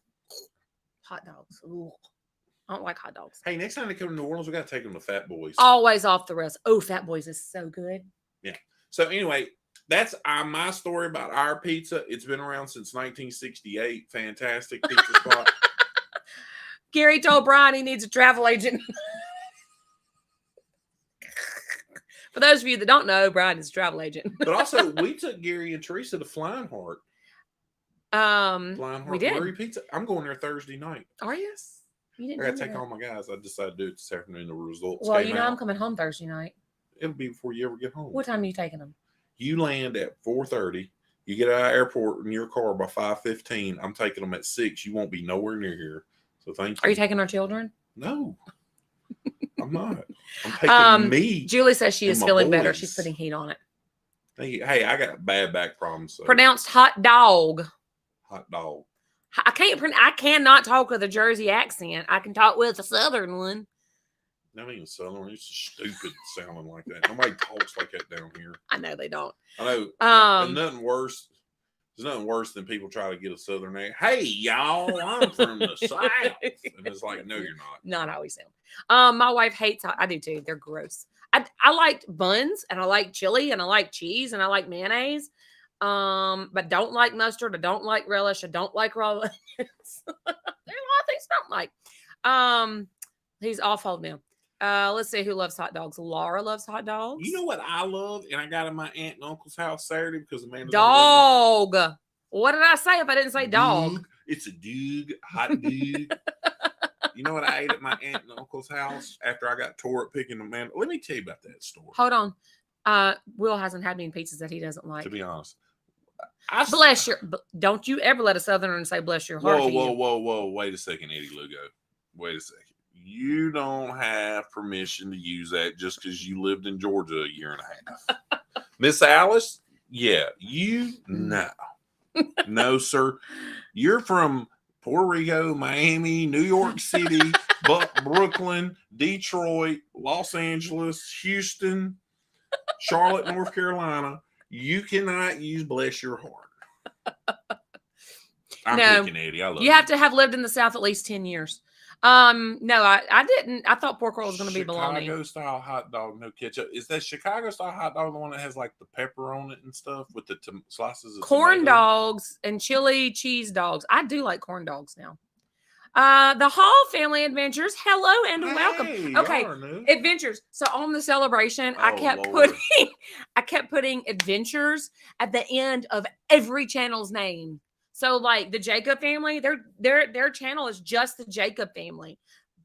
Hot dogs. Ooh, I don't like hot dogs. Hey, next time they come to New Orleans, we got to take them to Fat Boys. Always off the rest. Oh, Fat Boys is so good. Yeah. So anyway, that's my story about our pizza. It's been around since 1968. Fantastic pizza spot. Gary told Brian he needs a travel agent. For those of you that don't know, Brian is a travel agent. But also, we took Gary and Teresa to Flying Heart. Flying Heart we did. Murray Pizza. I'm going there Thursday night. Are you? You I got to take all my guys. I decided to do it this afternoon. The results Well, came out. I'm coming home Thursday night. It'll be before you ever get home. What time are you taking them? You land at 4:30. You get out of the airport in your car by 5:15. I'm taking them at 6. You won't be nowhere near here. So thank you. Are you taking our children? No, I'm not. I'm taking me. Julie says she is feeling better. boys. She's putting heat on it. Hey, I got bad back problems. So. Pronounced hot dog. Hot dog. I cannot talk with a Jersey accent. I can talk with a Southern one. Not even Southern. It's just stupid sounding like that. Nobody talks like that down here. I know they don't. I know. And nothing worse. There's nothing worse than people try to get a Southern name. Hey, y'all, I'm from the South. And it's like, no, you're not. Not how we sound. My wife hates I do too. They're gross. I like buns and I like chili and I like cheese and I like mayonnaise. But don't like mustard. I don't like relish. I don't like raw onions. There are a lot of things I don't like. He's off hold now. Let's see who loves hot dogs. Laura loves hot dogs. You know what I love? And I got in my aunt and uncle's house Saturday because Amanda. Dog. What did I say if I didn't say dog? It's a dog. Hot dog. You know what I ate at my aunt and uncle's house after I got tore up picking Amanda? Let me tell you about that story. Hold on. Will hasn't had any pizzas that he doesn't like. To be honest. Bless your. Don't you ever let a Southerner say bless your heart. Whoa. Wait a second, Eddie Lugo. Wait a second. You don't have permission to use that just because you lived in Georgia a year and a half. Miss Alice, yeah, no. No, sir. You're from Puerto Rico, Miami, New York City, Brooklyn, Detroit, Los Angeles, Houston, Charlotte, North Carolina. You cannot use bless your heart. I'm picking Eddie. I love you. Have to have lived in the South at least 10 years. No, I didn't. I thought pork roll was going to be bologna. Chicago style hot dog, no ketchup. Is that Chicago style hot dog the one that has like the pepper on it and stuff with the slices of corn tomato? Dogs and chili cheese dogs? I do like corn dogs now. The Hall Family Adventures. Hello and welcome. Okay, Adventures. So on the celebration, I kept putting Adventures at the end of every channel's name. So like the Jacob family, their channel is just the Jacob family.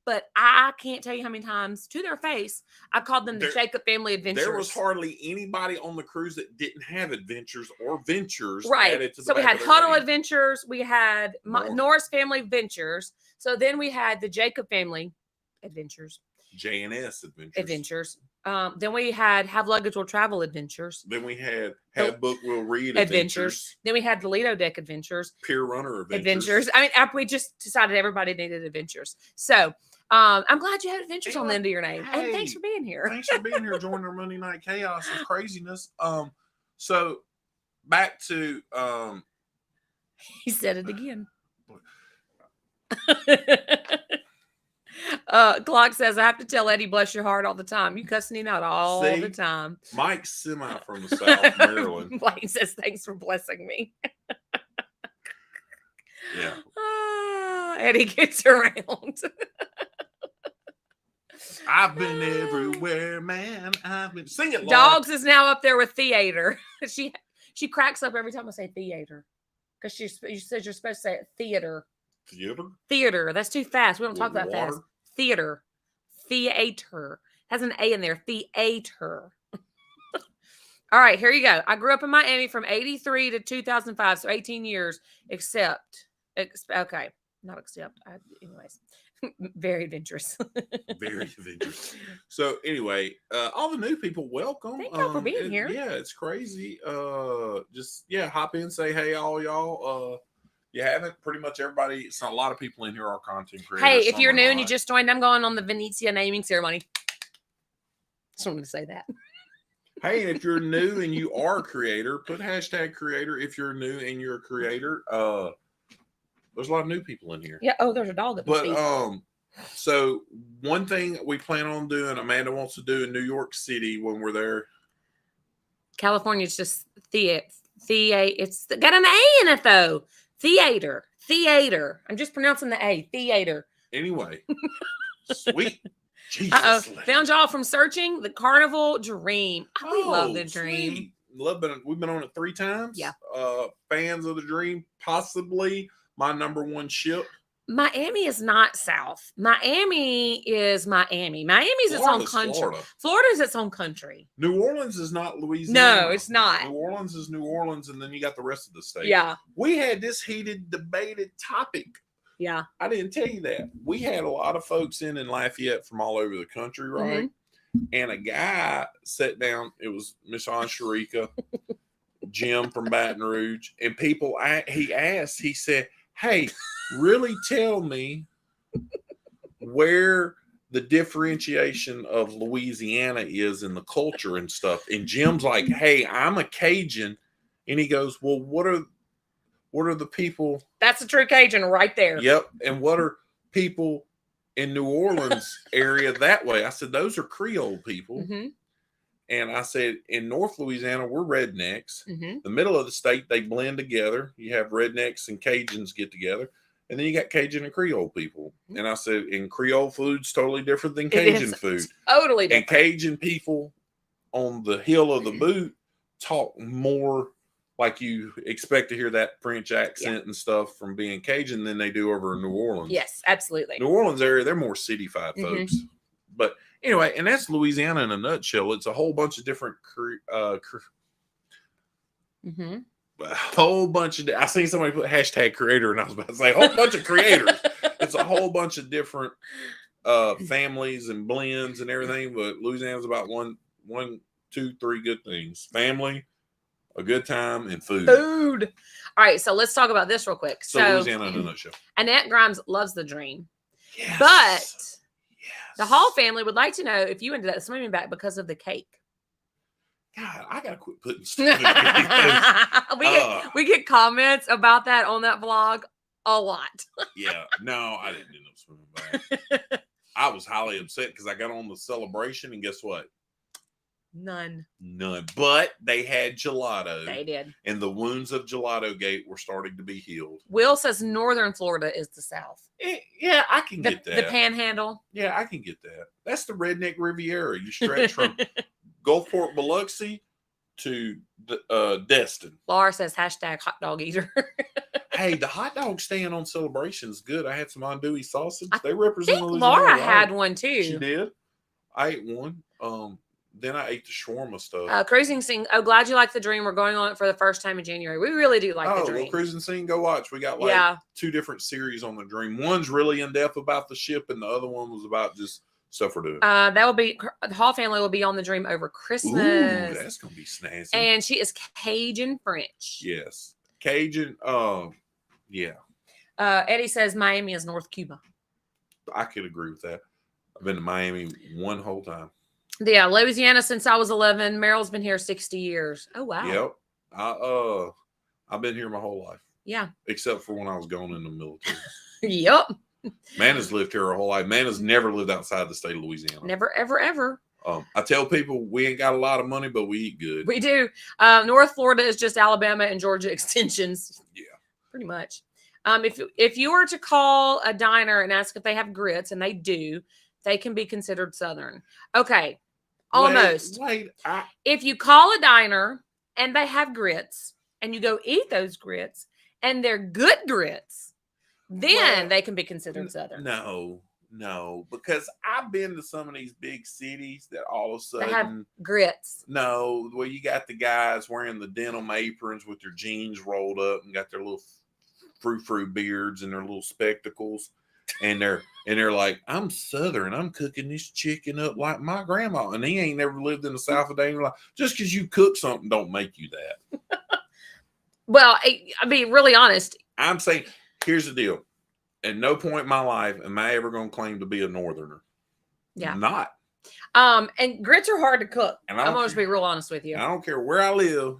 But I can't tell you how many times to their face I called them the Jacob Family Adventures. There was hardly anybody on the cruise that didn't have Adventures or Ventures. Right. So we had Huddle Adventures. We had Norris Family Ventures. So then we had the Jacob Family Adventures. J&S Adventures. Then we had Have Luggage Will Travel Adventures. Then we had Have Book Will Read Adventures. Then we had the Lido Deck Adventures. Pier Runner Adventures. I mean, we just decided everybody needed adventures. So I'm glad you had adventures on the end of your name. Hey, and thanks for being here. Thanks for being here, joining our Monday Night Chaos of craziness. So back to he said it again. Clock says I have to tell Eddie bless your heart all the time. You cussing him out all the time. Mike's semi from the South, Maryland. Blaine says thanks for blessing me. Yeah. Eddie gets around. I've been everywhere, man. I've been sing it. Dogs is now up there with theater. She cracks up every time I say theater because you said you're supposed to say it theater. Theater? Theater. That's too fast. We don't talk that fast. Theater. Has an A in there. Theater. All right, here you go. I grew up in Miami from 83 to 2005, so 18 years, okay, not except. Anyways, very adventurous. Very adventurous. So anyway, all the new people, welcome. Thank y'all for being here. Yeah, it's crazy. Hop in, say hey, all y'all. You haven't. Pretty much everybody. So a lot of people in here are content creators. Hey, if you're new and you just joined, I'm going on the Venezia naming ceremony. Just wanted to say that. Hey, and if you're new and you are a creator, put hashtag creator. If you're new and you're a creator, there's a lot of new people in here. Yeah. Oh, there's a dog. So one thing we plan on doing, Amanda wants to do in New York City when we're there. California's just it's got an A in it though. Theater. I'm just pronouncing the A. Theater. Anyway, sweet. Jesus. Found y'all from searching the Carnival Dream. We love the Dream. Sweet. We've been on it 3 times. Yeah. Fans of the Dream, possibly my number 1 ship. Miami is not South. Miami is Miami. Miami's its own country. Florida's its own country. New Orleans is not Louisiana. No, it's not. New Orleans is New Orleans, and then you got the rest of the state. Yeah. We had this heated, debated topic. Yeah. I didn't tell you that. We had a lot of folks in Lafayette from all over the country, right? Mm-hmm. And a guy sat down. It was Miss Aunt Sharika, Jim from Baton Rouge. And he said, hey, really tell me where the differentiation of Louisiana is in the culture and stuff. And Jim's like, hey, I'm a Cajun. And he goes, well, what are the people? That's a true Cajun right there. Yep. And what are people in New Orleans area that way? I said, those are Creole people. Mm-hmm. And I said, in North Louisiana, we're rednecks. Mm-hmm. The middle of the state, they blend together. You have rednecks and Cajuns get together. And then you got Cajun and Creole people. And I said, in Creole food's totally different than Cajun food. Totally different. And Cajun people on the hill of the boot talk more like you expect to hear that French accent and stuff from being Cajun than they do over in New Orleans. Yes, absolutely. New Orleans area, they're more city-fied folks. But anyway, and that's Louisiana in a nutshell. It's a whole bunch of different a whole bunch of, I seen somebody put hashtag creator and I was about to say a whole bunch of creators. It's a whole bunch of different families and blends and everything, but Louisiana's about one, 2, 3 good things. Family, a good time, and food. All right, so let's talk about this real quick. So Louisiana in a nutshell. Annette Grimes loves the Dream. Yes. But the Hall family would like to know if you ended up swimming back because of the cake. God, I gotta quit putting stuff in we get comments about that on that vlog a lot. Yeah, no, I didn't end up swimming back. I was highly upset because I got on the celebration and guess what? None. But they had gelato. They did. And the wounds of Gelato Gate were starting to be healed. Will says Northern Florida is the South. Yeah, I can get that. The Panhandle. Yeah, I can get that. That's the Redneck Riviera. You stretch from Gulfport, Biloxi to Destin. Laura says hashtag hot dog eater. Hey, the hot dog stand on Celebration is good. I had some andouille sausage. They represent Laura had one too. She did. I ate one. Then I ate the shawarma stuff. Cruising Scene. Oh, glad you like the Dream. We're going on it for the first time in January. We really do like the Dream. Well, Cruising Scene, go watch. We got 2 different series on the Dream. One's really in depth about the ship, and the other one was about just stuff we're doing. That will be the Hall family will be on the Dream over Christmas. Ooh, that's gonna be snazzy. And she is Cajun French. Yes, Cajun. Yeah. Eddie says Miami is North Cuba. I could agree with that. I've been to Miami one whole time. Yeah, Louisiana since I was 11. Meryl's been here 60 years. Oh wow. Yep. I've been here my whole life. Yeah. Except for when I was going in the military. Yep. Man has lived here her whole life. Man has never lived outside the state of Louisiana. Never, ever, ever. I tell people we ain't got a lot of money, but we eat good. We do. North Florida is just Alabama and Georgia extensions. Yeah. Pretty much. If you were to call a diner and ask if they have grits, and they do, they can be considered Southern. Okay. Almost. If you call a diner and they have grits and you go eat those grits and they're good grits, then they can be considered Southern. No. No, because I've been to some of these big cities that all of a They have sudden, grits. no, where you got the guys wearing the denim aprons with their jeans rolled up and got their little frou-frou beards and their little spectacles. And they're like, I'm Southern. I'm cooking this chicken up like my grandma. And he ain't never lived in the South a day in his life. Just because you cook something don't make you that. Well, I mean, really honest. I'm saying, here's the deal. At no point in my life am I ever going to claim to be a Northerner. Yeah. Not. And grits are hard to cook. And I'm going to be real honest with you. I don't care where I live.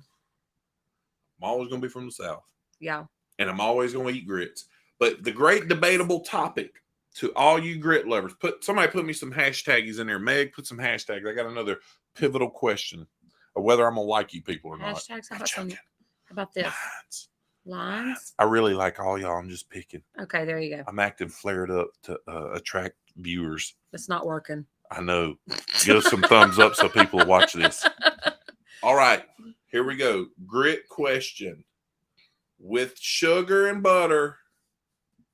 I'm always going to be from the South. Yeah. And I'm always going to eat grits. But the great debatable topic to all you grit lovers, somebody put me some hashtags in there. Meg, put some hashtags. I got another pivotal question of whether I'm going to like you people or not. Hashtags? How about this? Lines? I really like all y'all. I'm just picking. Okay, there you go. I'm acting flared up to attract viewers. It's not working. I know. Give us some thumbs up so people will watch this. All right. Here we go. Grit question. With sugar and butter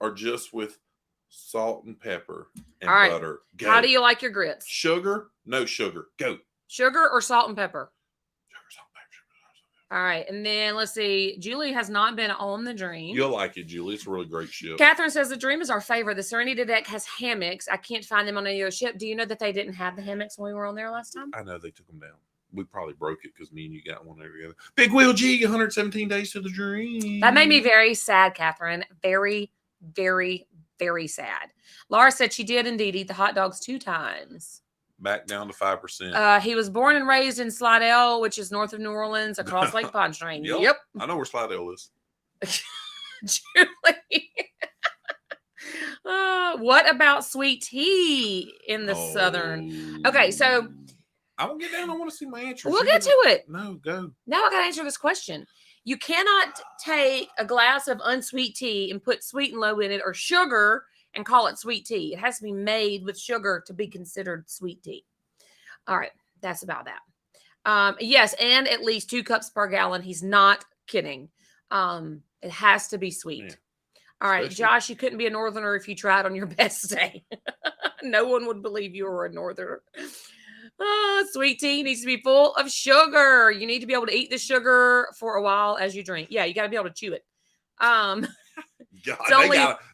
or just with salt and pepper and all right. butter? Go. How do you like your grits? Sugar? No sugar. Go. Sugar or salt and pepper? Sugar, salt, pepper. All right. And then let's see. Julie has not been on the Dream. You'll like it, Julie. It's a really great ship. Catherine says the Dream is our favorite. The Serenity deck has hammocks. I can't find them on any other ship. Do you know that they didn't have the hammocks when we were on there last time? I know they took them down. We probably broke it because me and you got one there together. Big Wheel G, 117 days to the Dream. That made me very sad, Catherine. Very, very, very sad. Laura said she did indeed eat the hot dogs 2 times. Back down to 5%. He was born and raised in Slidell, which is north of New Orleans, across Lake Pontchartrain. Yep. I know where Slidell is. Julie. What about sweet tea in the southern? Okay, so I won't get down. I want to see my answer. We'll get to it. No, go. Now I got to answer this question. You cannot take a glass of unsweet tea and put sweet and low in it or sugar and call it sweet tea. It has to be made with sugar to be considered sweet tea. All right. That's about that. Yes. And at least 2 cups per gallon. He's not kidding. It has to be sweet. Yeah. All right. Especially, Josh, you couldn't be a Northerner if you tried on your best day. No one would believe you were a Northerner. Sweet tea needs to be full of sugar. You need to be able to eat the sugar for a while as you drink. Yeah, you got to be able to chew it. God,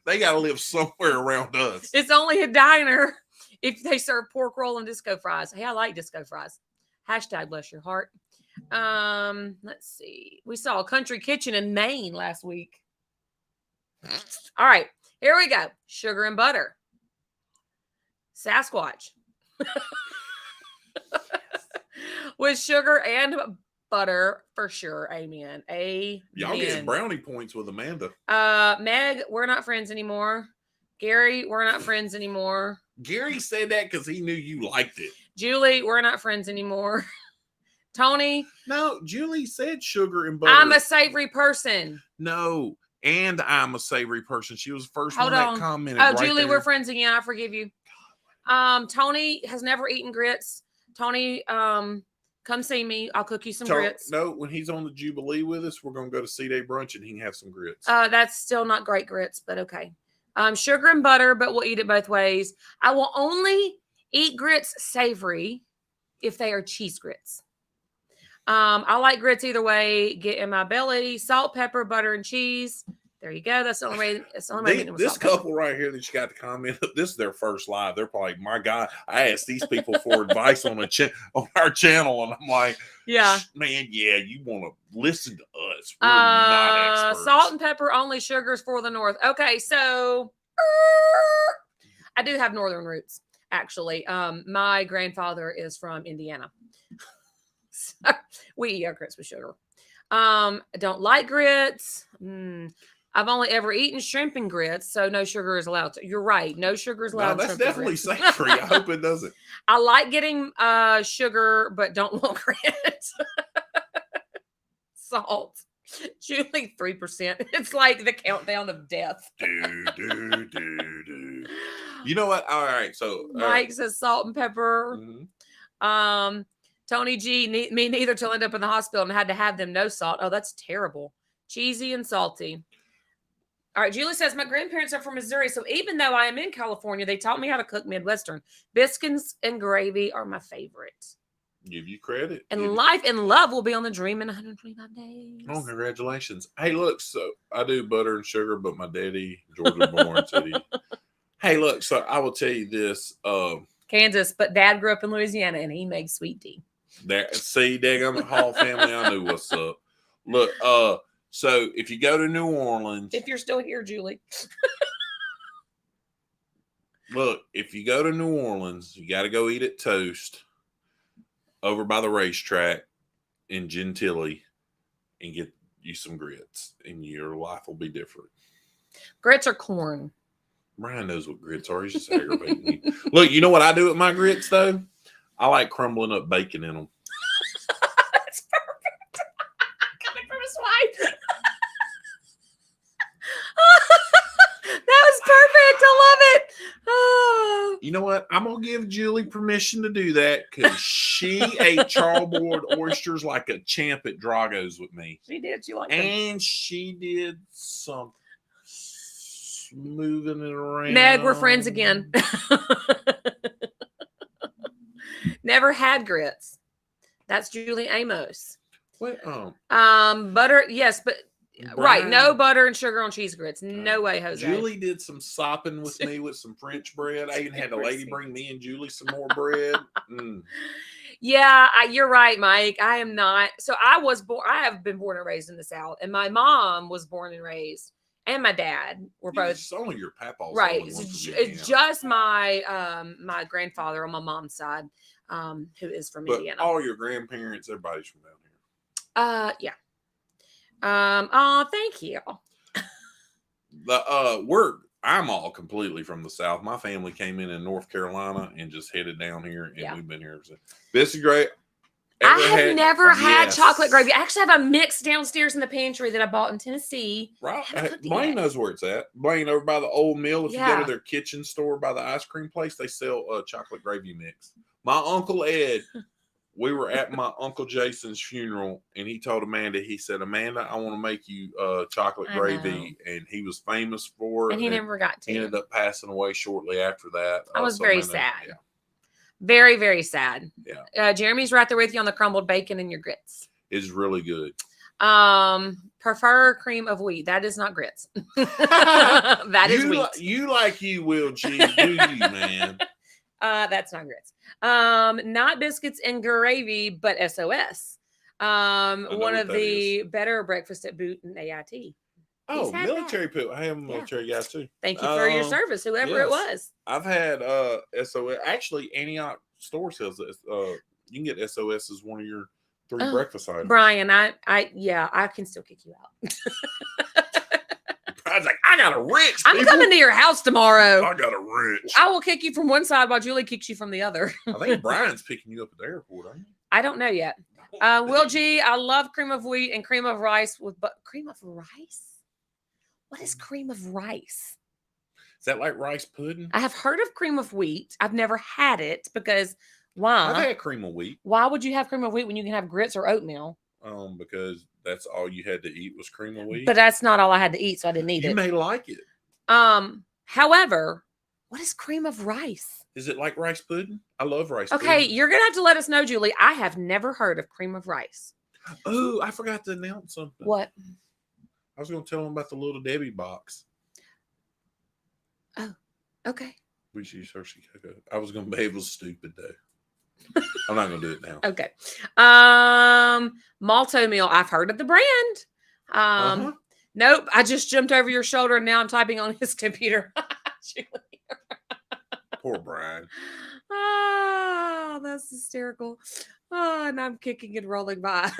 they gotta live somewhere around us. It's only a diner if they serve pork roll and disco fries. Hey, I like disco fries. Hashtag bless your heart. Let's see. We saw a country kitchen in Maine last week. All right, here we go. Sugar and butter. Sasquatch. With sugar and butter for sure. Amen. Y'all getting brownie points with Amanda. Meg, we're not friends anymore. Gary, we're not friends anymore. Gary said that because he knew you liked it. Julie, we're not friends anymore. Tony. No, Julie said sugar and butter. I'm a savory person. No, and I'm a savory person. She was the first one that commented. Oh, right Julie, we're friends again. I forgive you. Tony has never eaten grits. Tony, come see me. I'll cook you some grits. No, when he's on the Jubilee with us, we're going to go to C-Day brunch and he can have some grits. That's still not great grits, but okay. Sugar and butter, but we'll eat it both ways. I will only eat grits savory if they are cheese grits. I like grits either way. Get in my belly. Salt, pepper, butter, and cheese. There you go. That's the only way. This couple right here that you got to comment. This is their first live. They're probably, my God, I asked these people for advice on our channel, and I'm like, yeah, man, yeah, you want to listen to us. We're not experts. Salt and pepper, only sugars for the North. Okay, so I do have Northern roots, actually. My grandfather is from Indiana. So we eat our grits with sugar. I don't like grits. I've only ever eaten shrimp and grits, so no sugar is allowed. You're right. No sugar is allowed. No, that's definitely savory. I hope it doesn't. I like getting sugar, but don't want grits. Salt. Julie, 3%. It's like the countdown of death. Do. You know what? All right. So Mike says salt and pepper. Mm-hmm. Tony G, me neither till end up in the hospital and had to have them no salt. Oh, that's terrible. Cheesy and salty. All right, Julie says, my grandparents are from Missouri, so even though I am in California, they taught me how to cook Midwestern. Biscuits and gravy are my favorite. Give you credit. And life and love will be on the dream in 125 days. Oh, congratulations. Hey, look, so I do butter and sugar, but my daddy, Georgia born, said he. Hey, look, so I will tell you this. Kansas, but Dad grew up in Louisiana, and he makes sweet tea. See, daggum Hall family, I knew what's up. Look, so if you go to New Orleans, If you're still here, Julie. look, if you go to New Orleans, you got to go eat at Toast over by the racetrack in Gentilly and get you some grits, and your life will be different. Grits or corn? Brian knows what grits are. He's just aggravating me. Look, you know what I do with my grits, though? I like crumbling up bacon in them. That's perfect. Coming from his wife. That was perfect. I love it. Oh. You know what? I'm going to give Julie permission to do that because she ate charboiled oysters like a champ at Drago's with me. She did. She liked them. And she did some moving it around. Ned, we're friends again. Never had grits. That's Julie Amos. What? Butter, yes, but right, Brian, no butter and sugar on cheese grits. No way, Jose. Julie did some sopping with me with some French bread. I even had a lady bring me and Julie some more bread. Yeah, you're right, Mike. I am not. So I was born. I have been born and raised in the South, and my mom was born and raised, and my dad were both. It's only your papa's Right. only one from It's Indiana. just my my grandfather on my mom's side, who is from But Indiana. all your grandparents, everybody's from down here. Yeah. Oh, thank you. I'm all completely from the South. My family came in North Carolina and just headed down here, and Yeah. we've been here since. This is great. I have never had Yes. chocolate gravy. I actually have a mix downstairs in the pantry that I bought in Tennessee. Right. haven't cooked it Blaine yet. knows where it's at. Blaine over by the old mill. If you go Yeah. to their kitchen store by the ice cream place, they sell a chocolate gravy mix. My Uncle Ed, we were at my Uncle Jason's funeral, and he told Amanda, he said, Amanda, I want to make you chocolate I gravy. And he was famous for it. And he never got He to. ended up passing away shortly after that. I was so very Amanda- sad. Yeah. Very, very sad. Yeah. Jeremy's right there with you on the crumbled bacon and your grits. It's really good. Prefer cream of wheat. That is not grits. That is wheat. You like you will, G, do you, man? That's not grits. Not biscuits and gravy, but SOS. One what of that the better breakfast at Boot and AIT. Oh, had military people. I am a military guy too. Thank you for your service, whoever it yes. was. I've had SOS. Actually, Antioch store sells this. You can get SOS as one of your 3 breakfast items. Brian, I can still kick you out. I was like, I got a wrench. I'm coming to your house tomorrow. I got a wrench. I will kick you from one side while Julie kicks you from the other. I think Brian's picking you up at the airport, ain't he? I don't know yet. Will G, I love cream of wheat and cream of rice with cream of rice. What is cream of rice? Is that like rice pudding? I have heard of cream of wheat. I've never had it because why? I've had cream of wheat. Why would you have cream of wheat when you can have grits or oatmeal? Because that's all you had to eat was cream of wheat. But that's not all I had to eat, so I didn't eat you it. may like it. However, what is cream of rice? Is it like rice pudding? I love rice Okay, pudding. you're gonna have to let us know, Julie. I have never heard of cream of rice. Oh, I forgot to announce something. What? I was going to tell them about the Little Debbie box. Oh, okay. Which you Hershey Cocoa. I was going to be able to stupid though. I'm not going to do it now. Okay. Malto meal. I've heard of the brand. Nope. I just jumped over your shoulder and now I'm typing on his computer. Poor Brian. Oh, that's hysterical. Oh, and I'm kicking and rolling by.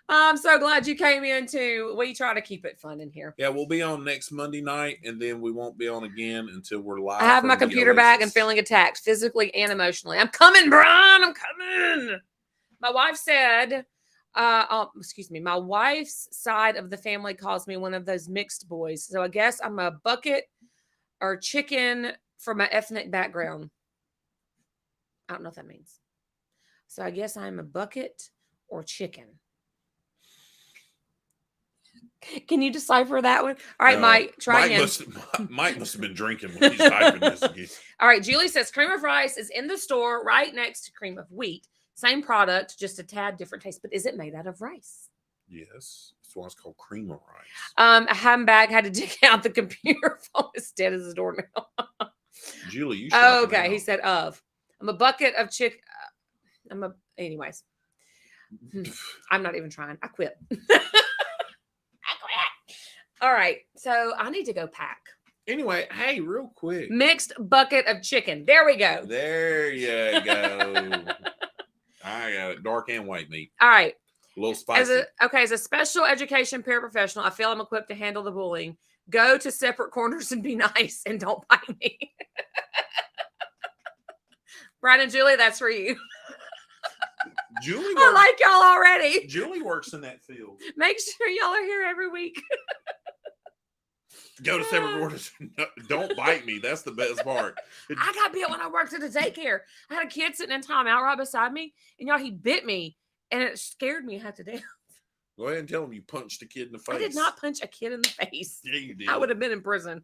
I'm so glad you came in too. We try to keep it fun in here. Yeah, we'll be on next Monday night, and then we won't be on again until we're live. I have my from the computer back and Oasis. feeling attacked physically and emotionally. I'm coming, Brian. I'm coming. My wife said, my wife's side of the family calls me one of those mixed boys. So I guess I'm a bucket or chicken from my ethnic background. I don't know what that means. So I guess I'm a bucket or chicken. Can you decipher that one? All right, No, Mike, try again. Mike must have been drinking when he's typing this again. All right, Julie says cream of rice is in the store right next to cream of wheat. Same product, just a tad different taste. But is it made out of rice? Yes, that's why it's called cream of rice. Hambag had to dig out the computer phone as dead as his doornail. Julie, you. Oh, okay, he said of. I'm a bucket of anyways. I'm not even trying. I quit. All right, so I need to go pack. Anyway, hey, real quick. Mixed bucket of chicken. There we go. There you go. I got it. Dark and white meat. All right. A little spicy. As a special education paraprofessional, I feel I'm equipped to handle the bullying. Go to separate corners and be nice and don't bite me. Brian and Julie, that's for you. Julie, I like y'all already. Julie works in that field. Make sure y'all are here every week. Go to separate corners. Don't bite me. That's the best part. I got bit when I worked at a daycare. I had a kid sitting in timeout right beside me, and y'all, he bit me, and it scared me half to death. Go ahead and tell him you punched a kid in the face. I did not punch a kid in the face. Yeah, you did. I would have been in prison.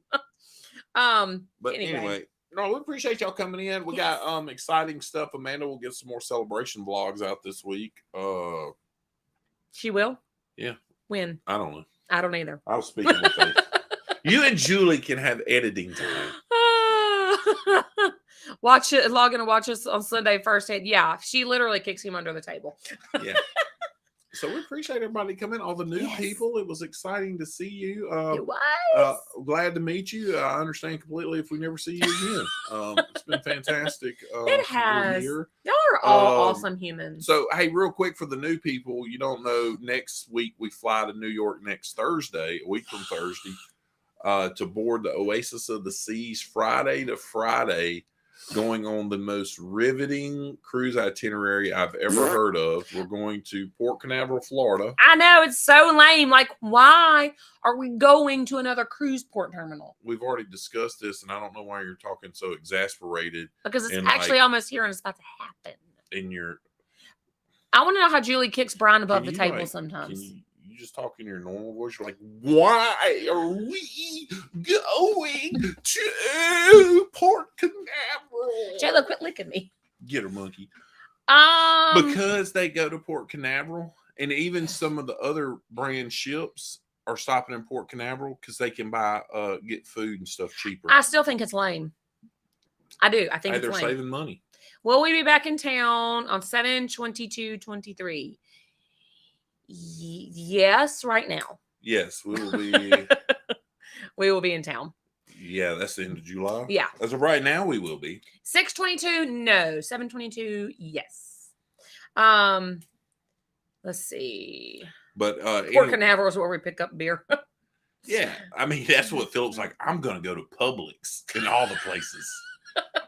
But anyway, no, we appreciate y'all coming in. We got exciting stuff. Amanda will get some more celebration vlogs out this week. She will? Yeah. When? I don't know. I don't either. I was speaking with faith. You and Julie can have editing time. Watch it, log in and watch us on Sunday firsthand. Yeah, she literally kicks him under the table. Yeah. So we appreciate everybody coming, all the new people. It was exciting to see you. It was. Glad to meet you. I understand completely if we never see you again. It's been fantastic. It has. Y'all are all awesome humans. So, hey, real quick for the new people, you don't know, next week we fly to New York next Thursday, a week from Thursday, to board the Oasis of the Seas Friday to Friday, going on the most riveting cruise itinerary I've ever heard of. We're going to Port Canaveral, Florida. I know, it's so lame. Like, why are we going to another cruise port terminal? We've already discussed this, and I don't know why you're talking so exasperated. Because it's actually almost here and it's about to happen. I want to know how Julie kicks Brian above the table sometimes. You just talk in your normal voice. You're like, why are we going to Port Canaveral? J-Lo, quit licking me. Get her, monkey. Because they go to Port Canaveral, and even some of the other brand ships are stopping in Port Canaveral because they can get food and stuff cheaper. I still think it's lame. I do. I think it's they're lame. saving money. Will we be back in town on 7/22/23? Yes, right now. Yes, we will be. We will be in town. Yeah, that's the end of July. Yeah. As of right now, we will be. 6/22, no. 7/22, yes. Let's see. But Port Canaveral is where we pick up beer. Yeah, I mean that's what Philip's like. I'm gonna go to Publix in all the places.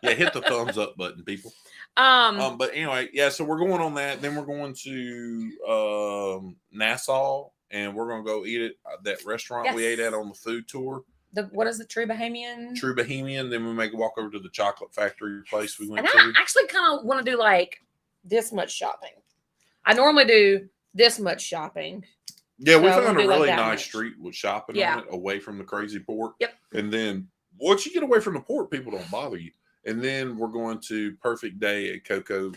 Yeah, hit the thumbs up button, people. But anyway, yeah. So we're going on that. Then we're going to Nassau, and we're gonna go eat at that restaurant we ate at on the food tour. What is it? True Bohemian. True Bohemian. Then we make a walk over to the chocolate factory place we went to. I actually kind of want to do like this much shopping. I normally do this much shopping. Yeah, we found a really nice street with shopping on it, away from the crazy port. Yep. And then once you get away from the port, people don't bother you. And then we're going to Perfect Day at Coco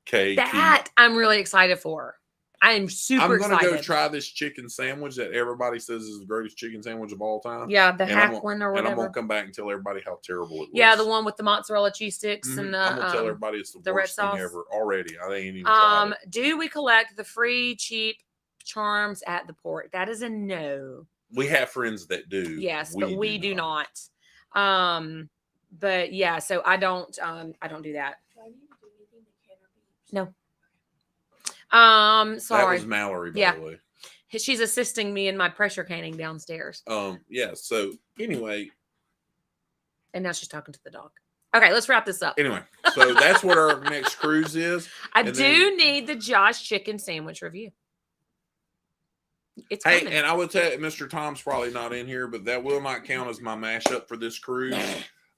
Cay. That I'm really excited for. I am super excited. I'm going to go try this chicken sandwich that everybody says is the greatest chicken sandwich of all time. Yeah, the hack one or whatever. And I'm going to come back and tell everybody how terrible it was. Yeah, the one with the mozzarella cheese sticks. And I'm going to tell everybody it's the worst thing ever already. I ain't even tried it. Do we collect the free, cheap charms at the port? That is a no. We have friends that do. Yes, but we do not. But yeah, so I don't do that. No. Sorry. That was Mallory, by the way. She's assisting me in my pressure canning downstairs. Yeah, so anyway. And now she's talking to the dog. Okay, let's wrap this up. Anyway, so that's what our next cruise is. I do need the Josh chicken sandwich review. It's coming. And I would tell you, Mr. Tom's probably not in here, but that will not count as my mashup for this cruise.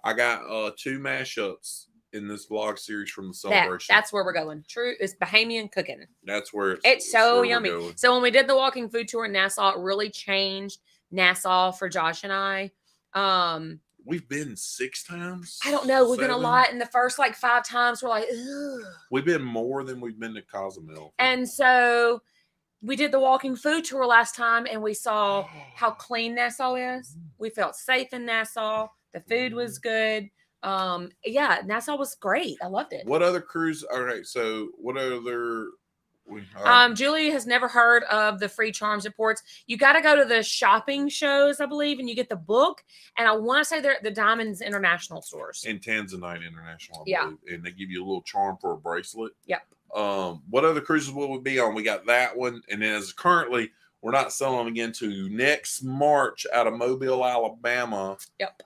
I got 2 mashups in this vlog series from the celebration. That's where we're going. True, it's Bahamian cooking. That's where It's so where we're yummy. going. So when we did the walking food tour in Nassau, it really changed Nassau for Josh and I. We've been 6 times. I don't know. We've been a 7? lot. And the first like 5 times we're like, ugh. We've been more than we've been to Cozumel. And so we did the walking food tour last time and we saw how clean Nassau is. We felt safe in Nassau. The food was good. Yeah, Nassau was great. I loved it. What other cruise? All right. So what other? Julie has never heard of the free charms at ports. You got to go to the shopping shows, I believe, and you get the book. And I want to say they're at the Diamonds International stores. In Tanzanite International, Yeah. believe. And they give you a little charm for a bracelet. Yep. What other cruises will we be on? We got that one. And then as currently, we're not selling them again to next March out of Mobile, Alabama. Yep.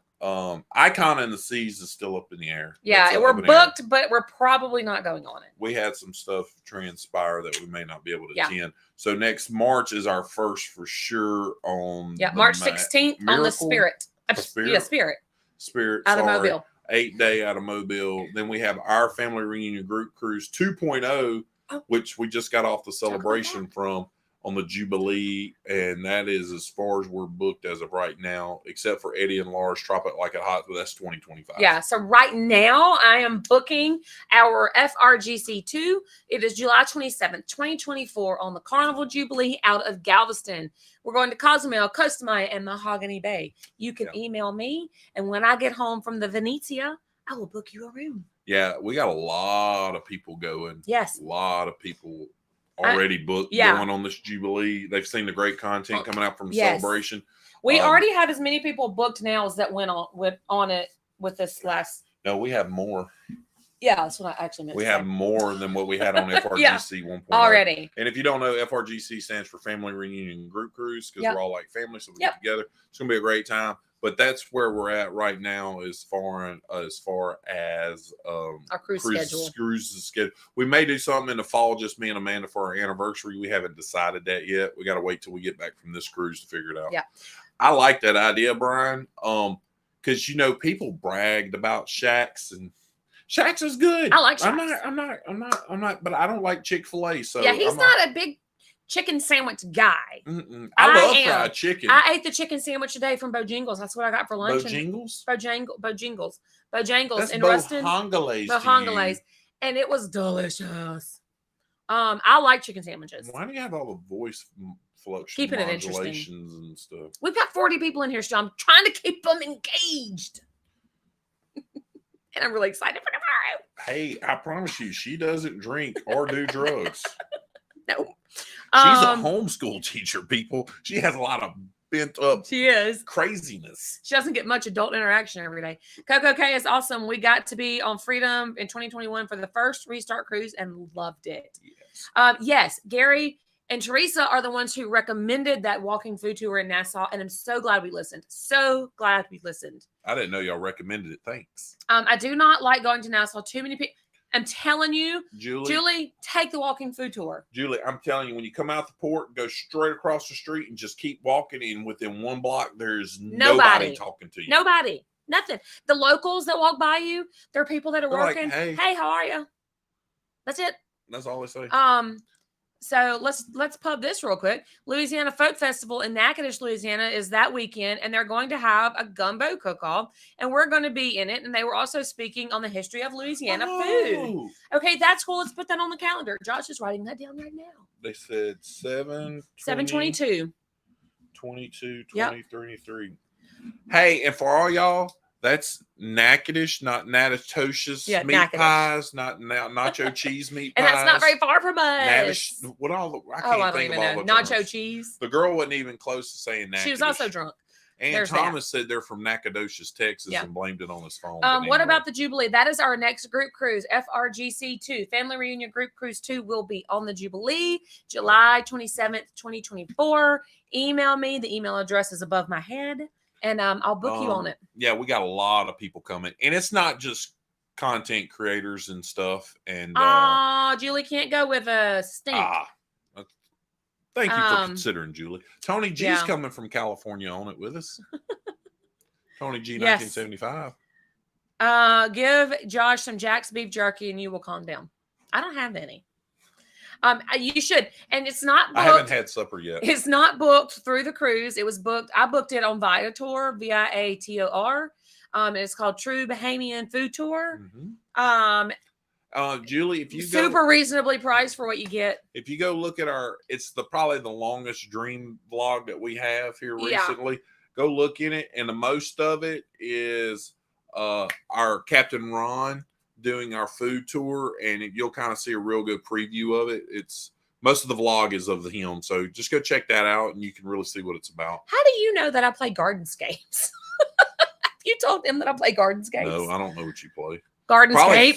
Icon in the Seas is still up in the air. Yeah, That's we're up in the air. booked, but we're probably not going on it. We had some stuff transpire that we may not be able to Yeah. attend. So next March is our first for sure on Yeah, the March 16th on the Miracle? Spirit. Spirit? Yeah, Spirit. Spirit Out of sorry. Mobile. 8-day out of Mobile. Then we have our family reunion group cruise 2.0, which we just got off the celebration from on the Jubilee. And that is as far as we're booked as of right now, except for Eddie and Lars Drop It Like It Hot, but that's 2025. Yeah, so right now I am booking our FRGC2. It is July 27th, 2024 on the Carnival Jubilee out of Galveston. We're going to Cozumel, Costa Maya, and Mahogany Bay. You can email me, and when I get home from the Venezia, I will book you a room. Yeah, we got a lot of people going. Yes. A lot of people already booked going on this Jubilee. They've seen the great content coming out from the celebration. We already have as many people booked now as that went on it with this last. No, we have more. Yeah, that's what I actually meant. We to have say. more than what we had on FRGC 1.0 already. And if you don't know, FRGC stands for Family Reunion Group Cruise because we're all like family, so we get together. It's gonna be a great time. But that's where we're at right now as far as our cruise schedule. Cruises schedule. We may do something in the fall, just me and Amanda for our anniversary. We haven't decided that yet. We got to wait till we get back from this cruise to figure it out. Yeah, I like that idea, Brian. Because people bragged about Shaq's and Shaq's is good. I like Shaq's. I'm not. But I don't like Chick-fil-A. So yeah, he's not a big chicken sandwich guy. I love fried chicken. I ate the chicken sandwich today from Bojangles. That's what I got for lunch. Bojangles? Bojangles That's in Ruston. Bojangles. And it was delicious. I like chicken sandwiches. Why do you have all the voice Keeping it interesting modulations and stuff? We've got 40 people in here, so I'm trying to keep them engaged. And I'm really excited for tomorrow. Hey, I promise you, she doesn't drink or do drugs. No. She's a homeschool teacher, people. She has a lot of bent up craziness. She doesn't get much adult interaction every day. Coco K is awesome. We got to be on Freedom in 2021 for the first Restart cruise and loved it. Yes, Gary and Teresa are the ones who recommended that walking food tour in Nassau, and I'm so glad we listened. So glad we listened. I didn't know y'all recommended it. Thanks. I do not like going to Nassau. Too many people. I'm telling you, Julie, take the walking food tour. Julie, I'm telling you, when you come out the port, go straight across the street and just keep walking. And within 1 block, there's nobody talking to you. Nobody. Nothing. The locals that walk by you, they're people that are working. Like, hey, how are you? That's it. That's all they say. So let's pub this real quick. Louisiana Folk Festival in Natchitoches, Louisiana is that weekend, and they're going to have a gumbo cook-off, and we're going to be in it. And they were also speaking on the history of Louisiana food. Okay, that's cool. Let's put that on the calendar. Josh is writing that down right now. They said 7/22. 22, 23. Hey, and for all y'all, that's Natchitoches, not Natchitoches meat Natchitoches. pies, not nacho cheese meat And pies. that's not very far from us. What all? I I can't don't think even of all know. the Nacho terms. cheese. The girl wasn't even close to saying Natchitoches. She was also drunk. And There's Thomas said they're from Nacogdoches, Texas, and blamed it on his phone. What about the Jubilee? That is our next group cruise, FRGC2. Family Reunion Group Cruise 2 will be on the Jubilee, July 27th, 2024. Email me. The email address is above my head, and I'll book you on it. Yeah, we got a lot of people coming. And it's not just content creators and stuff. And Julie can't go with a stink. Thank you for considering, Julie. Tony G's coming from California on it with us. Tony G, 1975. Give Josh some Jack's beef jerky and you will calm down. I don't have any. You should, and it's not booked. I haven't had supper yet. It's not booked through the cruise. It was booked. I booked it on Viator, Viator. It's called True Bahamian Food Tour. Julie, if you super reasonably priced for what you get. If you go look at it's probably the longest dream vlog that we have here recently. Go look in it, and the most of it is our Captain Ron doing our food tour, and you'll kind of see a real good preview of it. It's most of the vlog is of him, so just go check that out, and you can really see what it's about. How do you know that I play Gardenscapes? You told him that I play Gardenscapes. No, I don't know what you play. Gardenscapes. Probably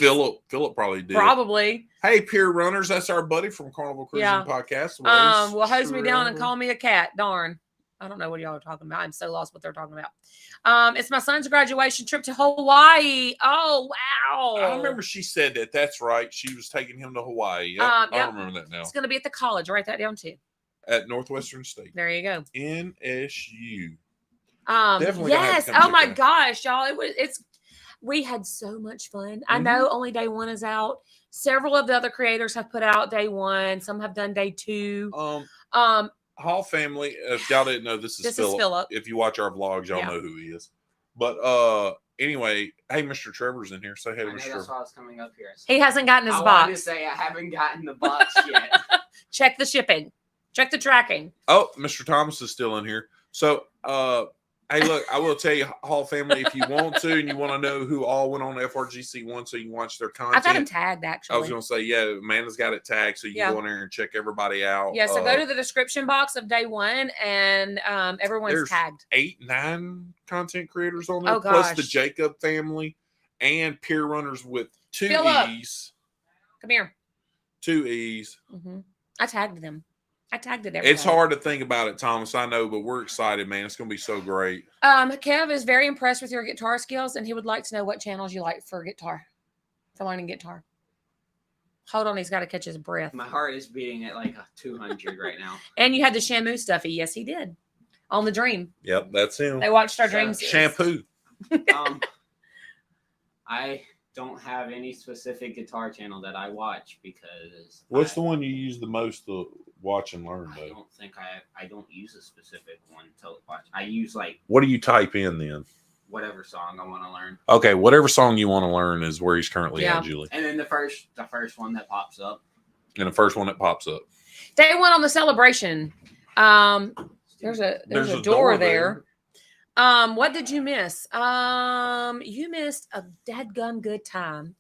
Philip probably did. Probably. Hey, Pier Runners, that's our buddy from Carnival Cruising Podcast. Well, hose me down and call me a cat. Darn. I don't know what y'all are talking about. I'm so lost what they're talking about. It's my son's graduation trip to Hawaii. Oh, wow. I remember she said that. That's right. She was taking him to Hawaii. Yep, I remember that now. It's going to be at the college. Write that down too. At Northwestern State. There you go. NSU. Definitely. Yes. Oh my gosh, y'all. We had so much fun. I know only day one is out. Several of the other creators have put out day one. Some have done day two. Hall family, if y'all didn't know, this is Philip. If you watch our vlogs, y'all know who he is. But anyway, hey, Mr. Trevor's in here. Say hey to Mr. Trevor. That's why I was coming up here. He hasn't gotten his box. I wanted to say I haven't gotten the box yet. Check the shipping. Check the tracking. Oh, Mr. Thomas is still in here. So, hey, look, I will tell you, Hall family, if you want to and you want to know who all went on FRGC1 so you can watch their content. I've got them tagged, actually. I was going to say, yeah, Amanda's got it tagged so you can go in there and check everybody out. Yeah, so go to the description box of day one and everyone's tagged. 8-9 content creators on there, plus the Jacob family and Peer Runners with 2 E's. Come here. 2 E's. I tagged them. I tagged it. It's hard to think about it, Thomas. I know, but we're excited, man. It's going to be so great. Kev is very impressed with your guitar skills, and he would like to know what channels you like for learning guitar. Hold on, he's got to catch his breath. My heart is beating at like 200 right now. And you had the Shamu stuffy. Yes, he did. On the Dream. Yep, that's him. They watched our Dreams. Shampoo. I don't have any specific guitar channel that I watch because. What's the one you use the most to watch and learn, though? I don't think I don't use a specific one to watch. I use like. What do you type in then? Whatever song I want to learn. Okay, whatever song you want to learn is where he's currently at, Julie. And then the first one that pops up. And the first one that pops up. Day one on the celebration. There's a door there. What did you miss? You missed a dadgum good time.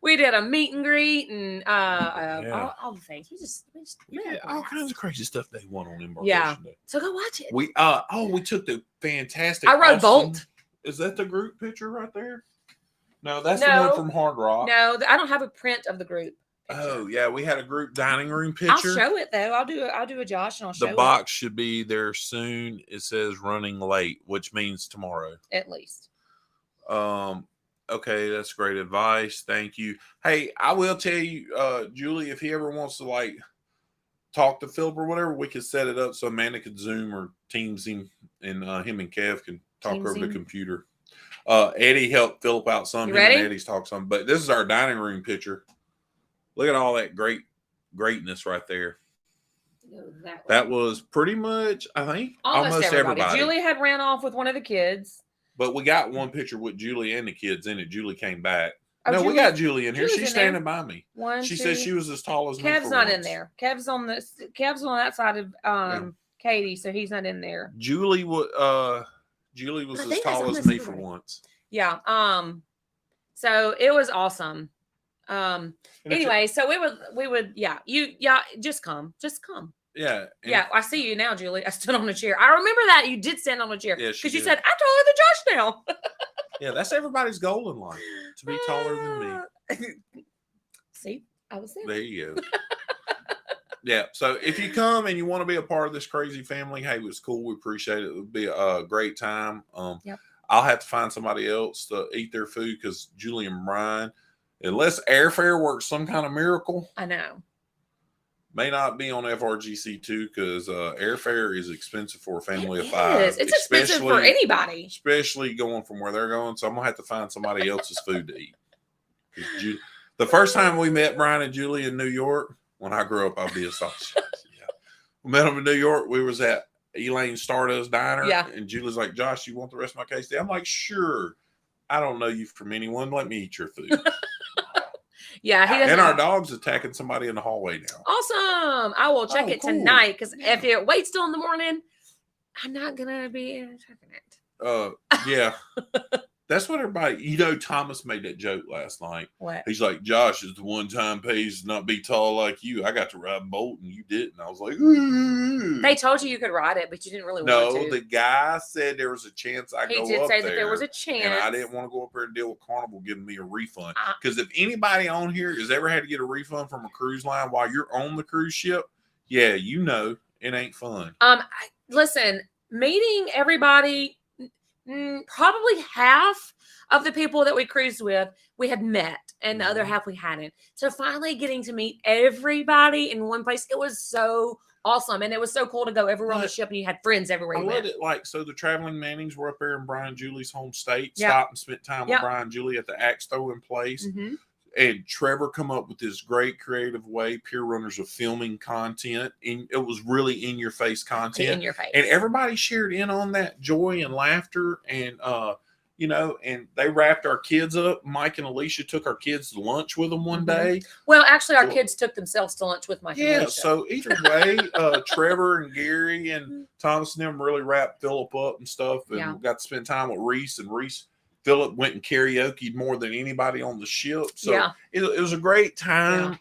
We did a meet and greet and all the things. We had all kinds of crazy stuff they won on Embarkation Day. So go watch it. We took the fantastic. I rode Bolt. Is that the group picture right there? No, that's the one from Hard Rock. No, I don't have a print of the group picture. Oh yeah, we had a group dining room picture. I'll show it though. I'll do a Josh and I'll show it. The box should be there soon. It says running late, which means tomorrow. At least. Okay, that's great advice. Thank you. Hey, I will tell you, Julie, if he ever wants to like talk to Philip or whatever, we could set it up so Amanda could Zoom or Teams him, and him and Kev can talk over the computer. Eddie helped Philip out some. You ready? And Eddie's talked some, but this is our dining room picture. Look at all that greatness right there. That was pretty much, I think, almost everybody. Julie had ran off with one of the kids. But we got one picture with Julie and the kids in it. Julie came back. Oh, no, we got Julie in here. Julie's She's standing by me. She said she was as tall as me. Kev's not in there. Kev's on that side of Katie, so he's not in there. Julie was as tall as me for once. Yeah. So it was awesome. Anyway, so we would just come. Yeah. Yeah, I see you now, Julie. I stood on a chair. I remember that you did stand on a chair because you said, I'm taller than Josh now. Yeah, that's everybody's goal in life, to be taller than me. See, I was there. There you go. Yeah, so if you come and you want to be a part of this crazy family, hey, it was cool. We appreciate it. It would be a great time. I'll have to find somebody else to eat their food because Julie and Brian, unless airfare works some kind of miracle. I know. May not be on FRGC2 because airfare is expensive for a family of It 5. is. It's expensive for anybody. Especially going from where they're going. So I'm going to have to find somebody else's food to eat. The first time we met Brian and Julie in New York, when I grew up, I'll be a sausage. Yeah. We met them in New York. We was at Elaine Stardust Diner. Yeah. And Julie's like, Josh, you want the rest of my quesadilla? I'm like, sure. I don't know you from anyone. Let me eat your food. Yeah, he doesn't. And our dog's attacking somebody in the hallway now. Awesome. I will check it cool. tonight because if it waits till in the morning, I'm not gonna be checking it. Yeah. That's what everybody, Thomas made that joke last night. What? He's like, Josh is the one-time pays to not be tall like you. I got to ride Bolt and you didn't. I was like, ooh. They told you could ride it, but you didn't really want No, to. the guy said there was a chance I go up there. He did say that there was a chance. And I didn't want to go up there and deal with Carnival giving me a refund. Because if anybody on here has ever had to get a refund from a cruise line while you're on the cruise ship, yeah, it ain't fun. Listen, meeting everybody, probably half of the people that we cruised with, we had met, and the other half we hadn't. So finally getting to meet everybody in one place, it was so awesome. And it was so cool to go everywhere on the ship, and you had friends everywhere. I you loved went. it. So the traveling Mannings were up there in Brian and Julie's home state, Yep. stopped and spent time Yep. with Brian and Julie at the axe throwing place. Mm-hmm. And Trevor come up with this great creative way, Pier Runners, of filming content. And it was really in-your-face content. In your face. And everybody shared in on that joy and laughter. And, and they wrapped our kids up. Mike and Alicia took our kids to lunch with them one day. Well, actually, our kids took themselves to lunch with my family. Yeah, so either way, Trevor and Gary and Thomas and them really wrapped Philip up and stuff. And got to spend time with Reese. And Philip went and karaoke'd more than anybody on the ship. So it was a great time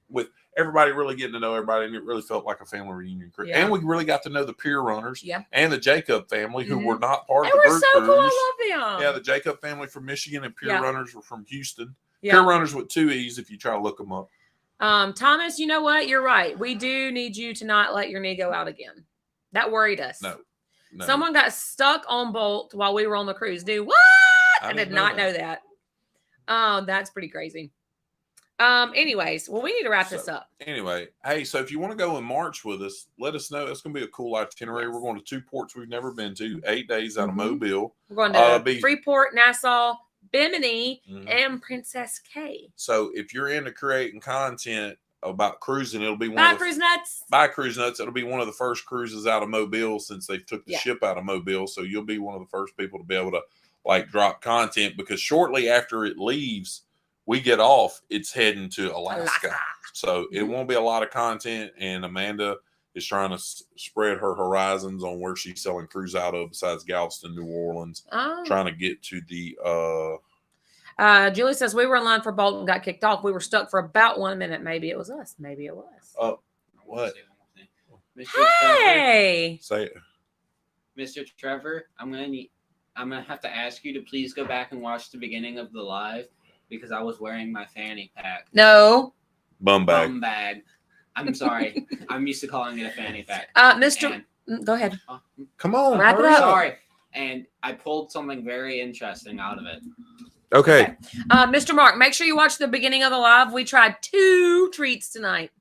with everybody really getting to know everybody. And it really felt like a family reunion. Yeah. And we really got to know the Pier Runners and the Jacob family, who were not part of the group so cruise. Cool. I love them. Yeah, the Jacob family from Michigan and Pier Runners were from Houston. Yeah. Pier Runners with 2 E's if you try to look them up. Thomas, you know what? You're right. We do need you to not let your knee go out again. That worried us. No. Someone got stuck on Bolt while we were on the cruise. Dude, what? I did not know that. Oh, that's pretty crazy. Anyways, well, we need to wrap this up. Anyway, hey, so if you want to go in March with us, let us know. It's going to be a cool itinerary. We're going to 2 ports we've never been to, 8 days out of Mobile. We're going to Freeport, Nassau, Bimini, and Princess Cay. So if you're into creating content about cruising, it'll be Cruise Nuts. Bye Cruise Nuts. It'll be one of the first cruises out of Mobile since they took the ship out of Mobile. So you'll be one of the first people to be able to drop content, because shortly after it leaves, we get off, it's heading to Alaska. So it won't be a lot of content. And Amanda is trying to spread her horizons on where she's selling cruise out of besides Galveston, New Orleans, trying to get to the Julie says we were in line for Bolt and got kicked off. We were stuck for about 1 minute. Maybe it was us. Maybe it was. What? Hey, say it. Mr. Trevor, I'm gonna have to ask you to please go back and watch the beginning of the live, because I was wearing my fanny pack. No. Bum bag. Bum bag. I'm sorry. I'm used to calling it a fanny pack. Go ahead. Come on. Wrap it up. Sorry. And I pulled something very interesting out of it. Okay. Mr. Mark, make sure you watch the beginning of the live. We tried 2 treats tonight.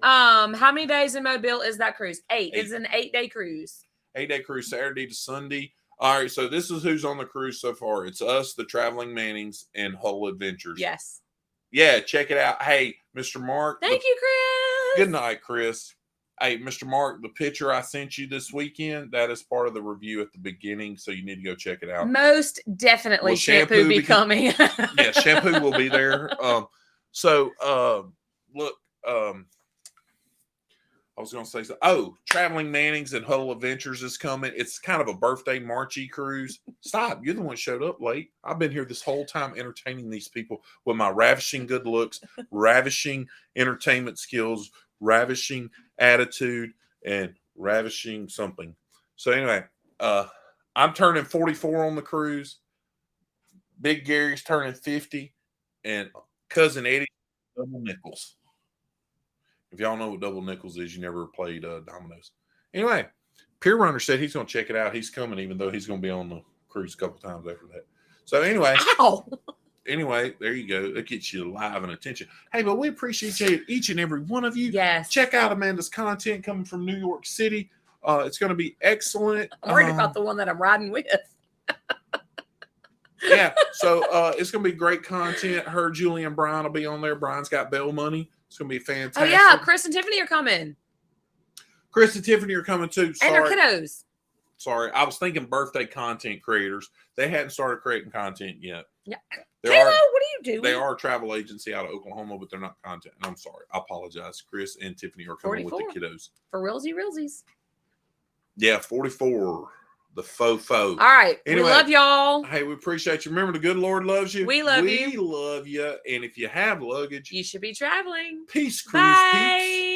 How many days in Mobile is that cruise? 8. It's an 8-day cruise. 8-day cruise, Saturday to Sunday. All right, so this is who's on the cruise so far. It's us, the Traveling Mannings, and Hull Adventures. Yes. Yeah, check it out. Hey, Mr. Mark. Thank you, Chris. Good night, Chris. Hey, Mr. Mark, the picture I sent you this weekend, that is part of the review at the beginning, so you need to go check it out. Most definitely shampoo be coming. Yeah, shampoo will be there. Look, I was going to say, Traveling Mannings and Huddle Adventures is coming. It's kind of a birthday Marchy cruise. Stop. You're the one who showed up late. I've been here this whole time entertaining these people with my ravishing good looks, ravishing entertainment skills, ravishing attitude, and ravishing something. So anyway, I'm turning 44 on the cruise. Big Gary's turning 50. And Cousin Eddie, double nickels. If y'all know what double nickels is, you never played dominoes. Anyway, Pier Runner said he's going to check it out. He's coming, even though he's going to be on the cruise a couple times after that. So anyway, anyway, there you go. It gets you live and attention. Hey, but we appreciate you, each and every one of you. Yes. Check out Amanda's content coming from New York City. It's going to be excellent. I'm worried about the one that I'm riding with. Yeah, so it's going to be great content. Her, Julie, and Brian will be on there. Brian's got bail money. It's going to be fantastic. Oh, yeah. Chris and Tiffany are coming. Chris and Tiffany are coming too. And their kiddos. Sorry, I was thinking birthday content creators. They hadn't started creating content yet. Yeah. Kayla, what are you doing? They are a travel agency out of Oklahoma, but they're not content. I'm sorry. I apologize. Chris and Tiffany are coming 44. with the kiddos. For realsies. Yeah, 44. The faux. All right. Anyway, we love y'all. Hey, we appreciate you. Remember, the good Lord loves you. We love you. We love you. And if you have luggage, You should be traveling. peace, cruise Bye. peeps.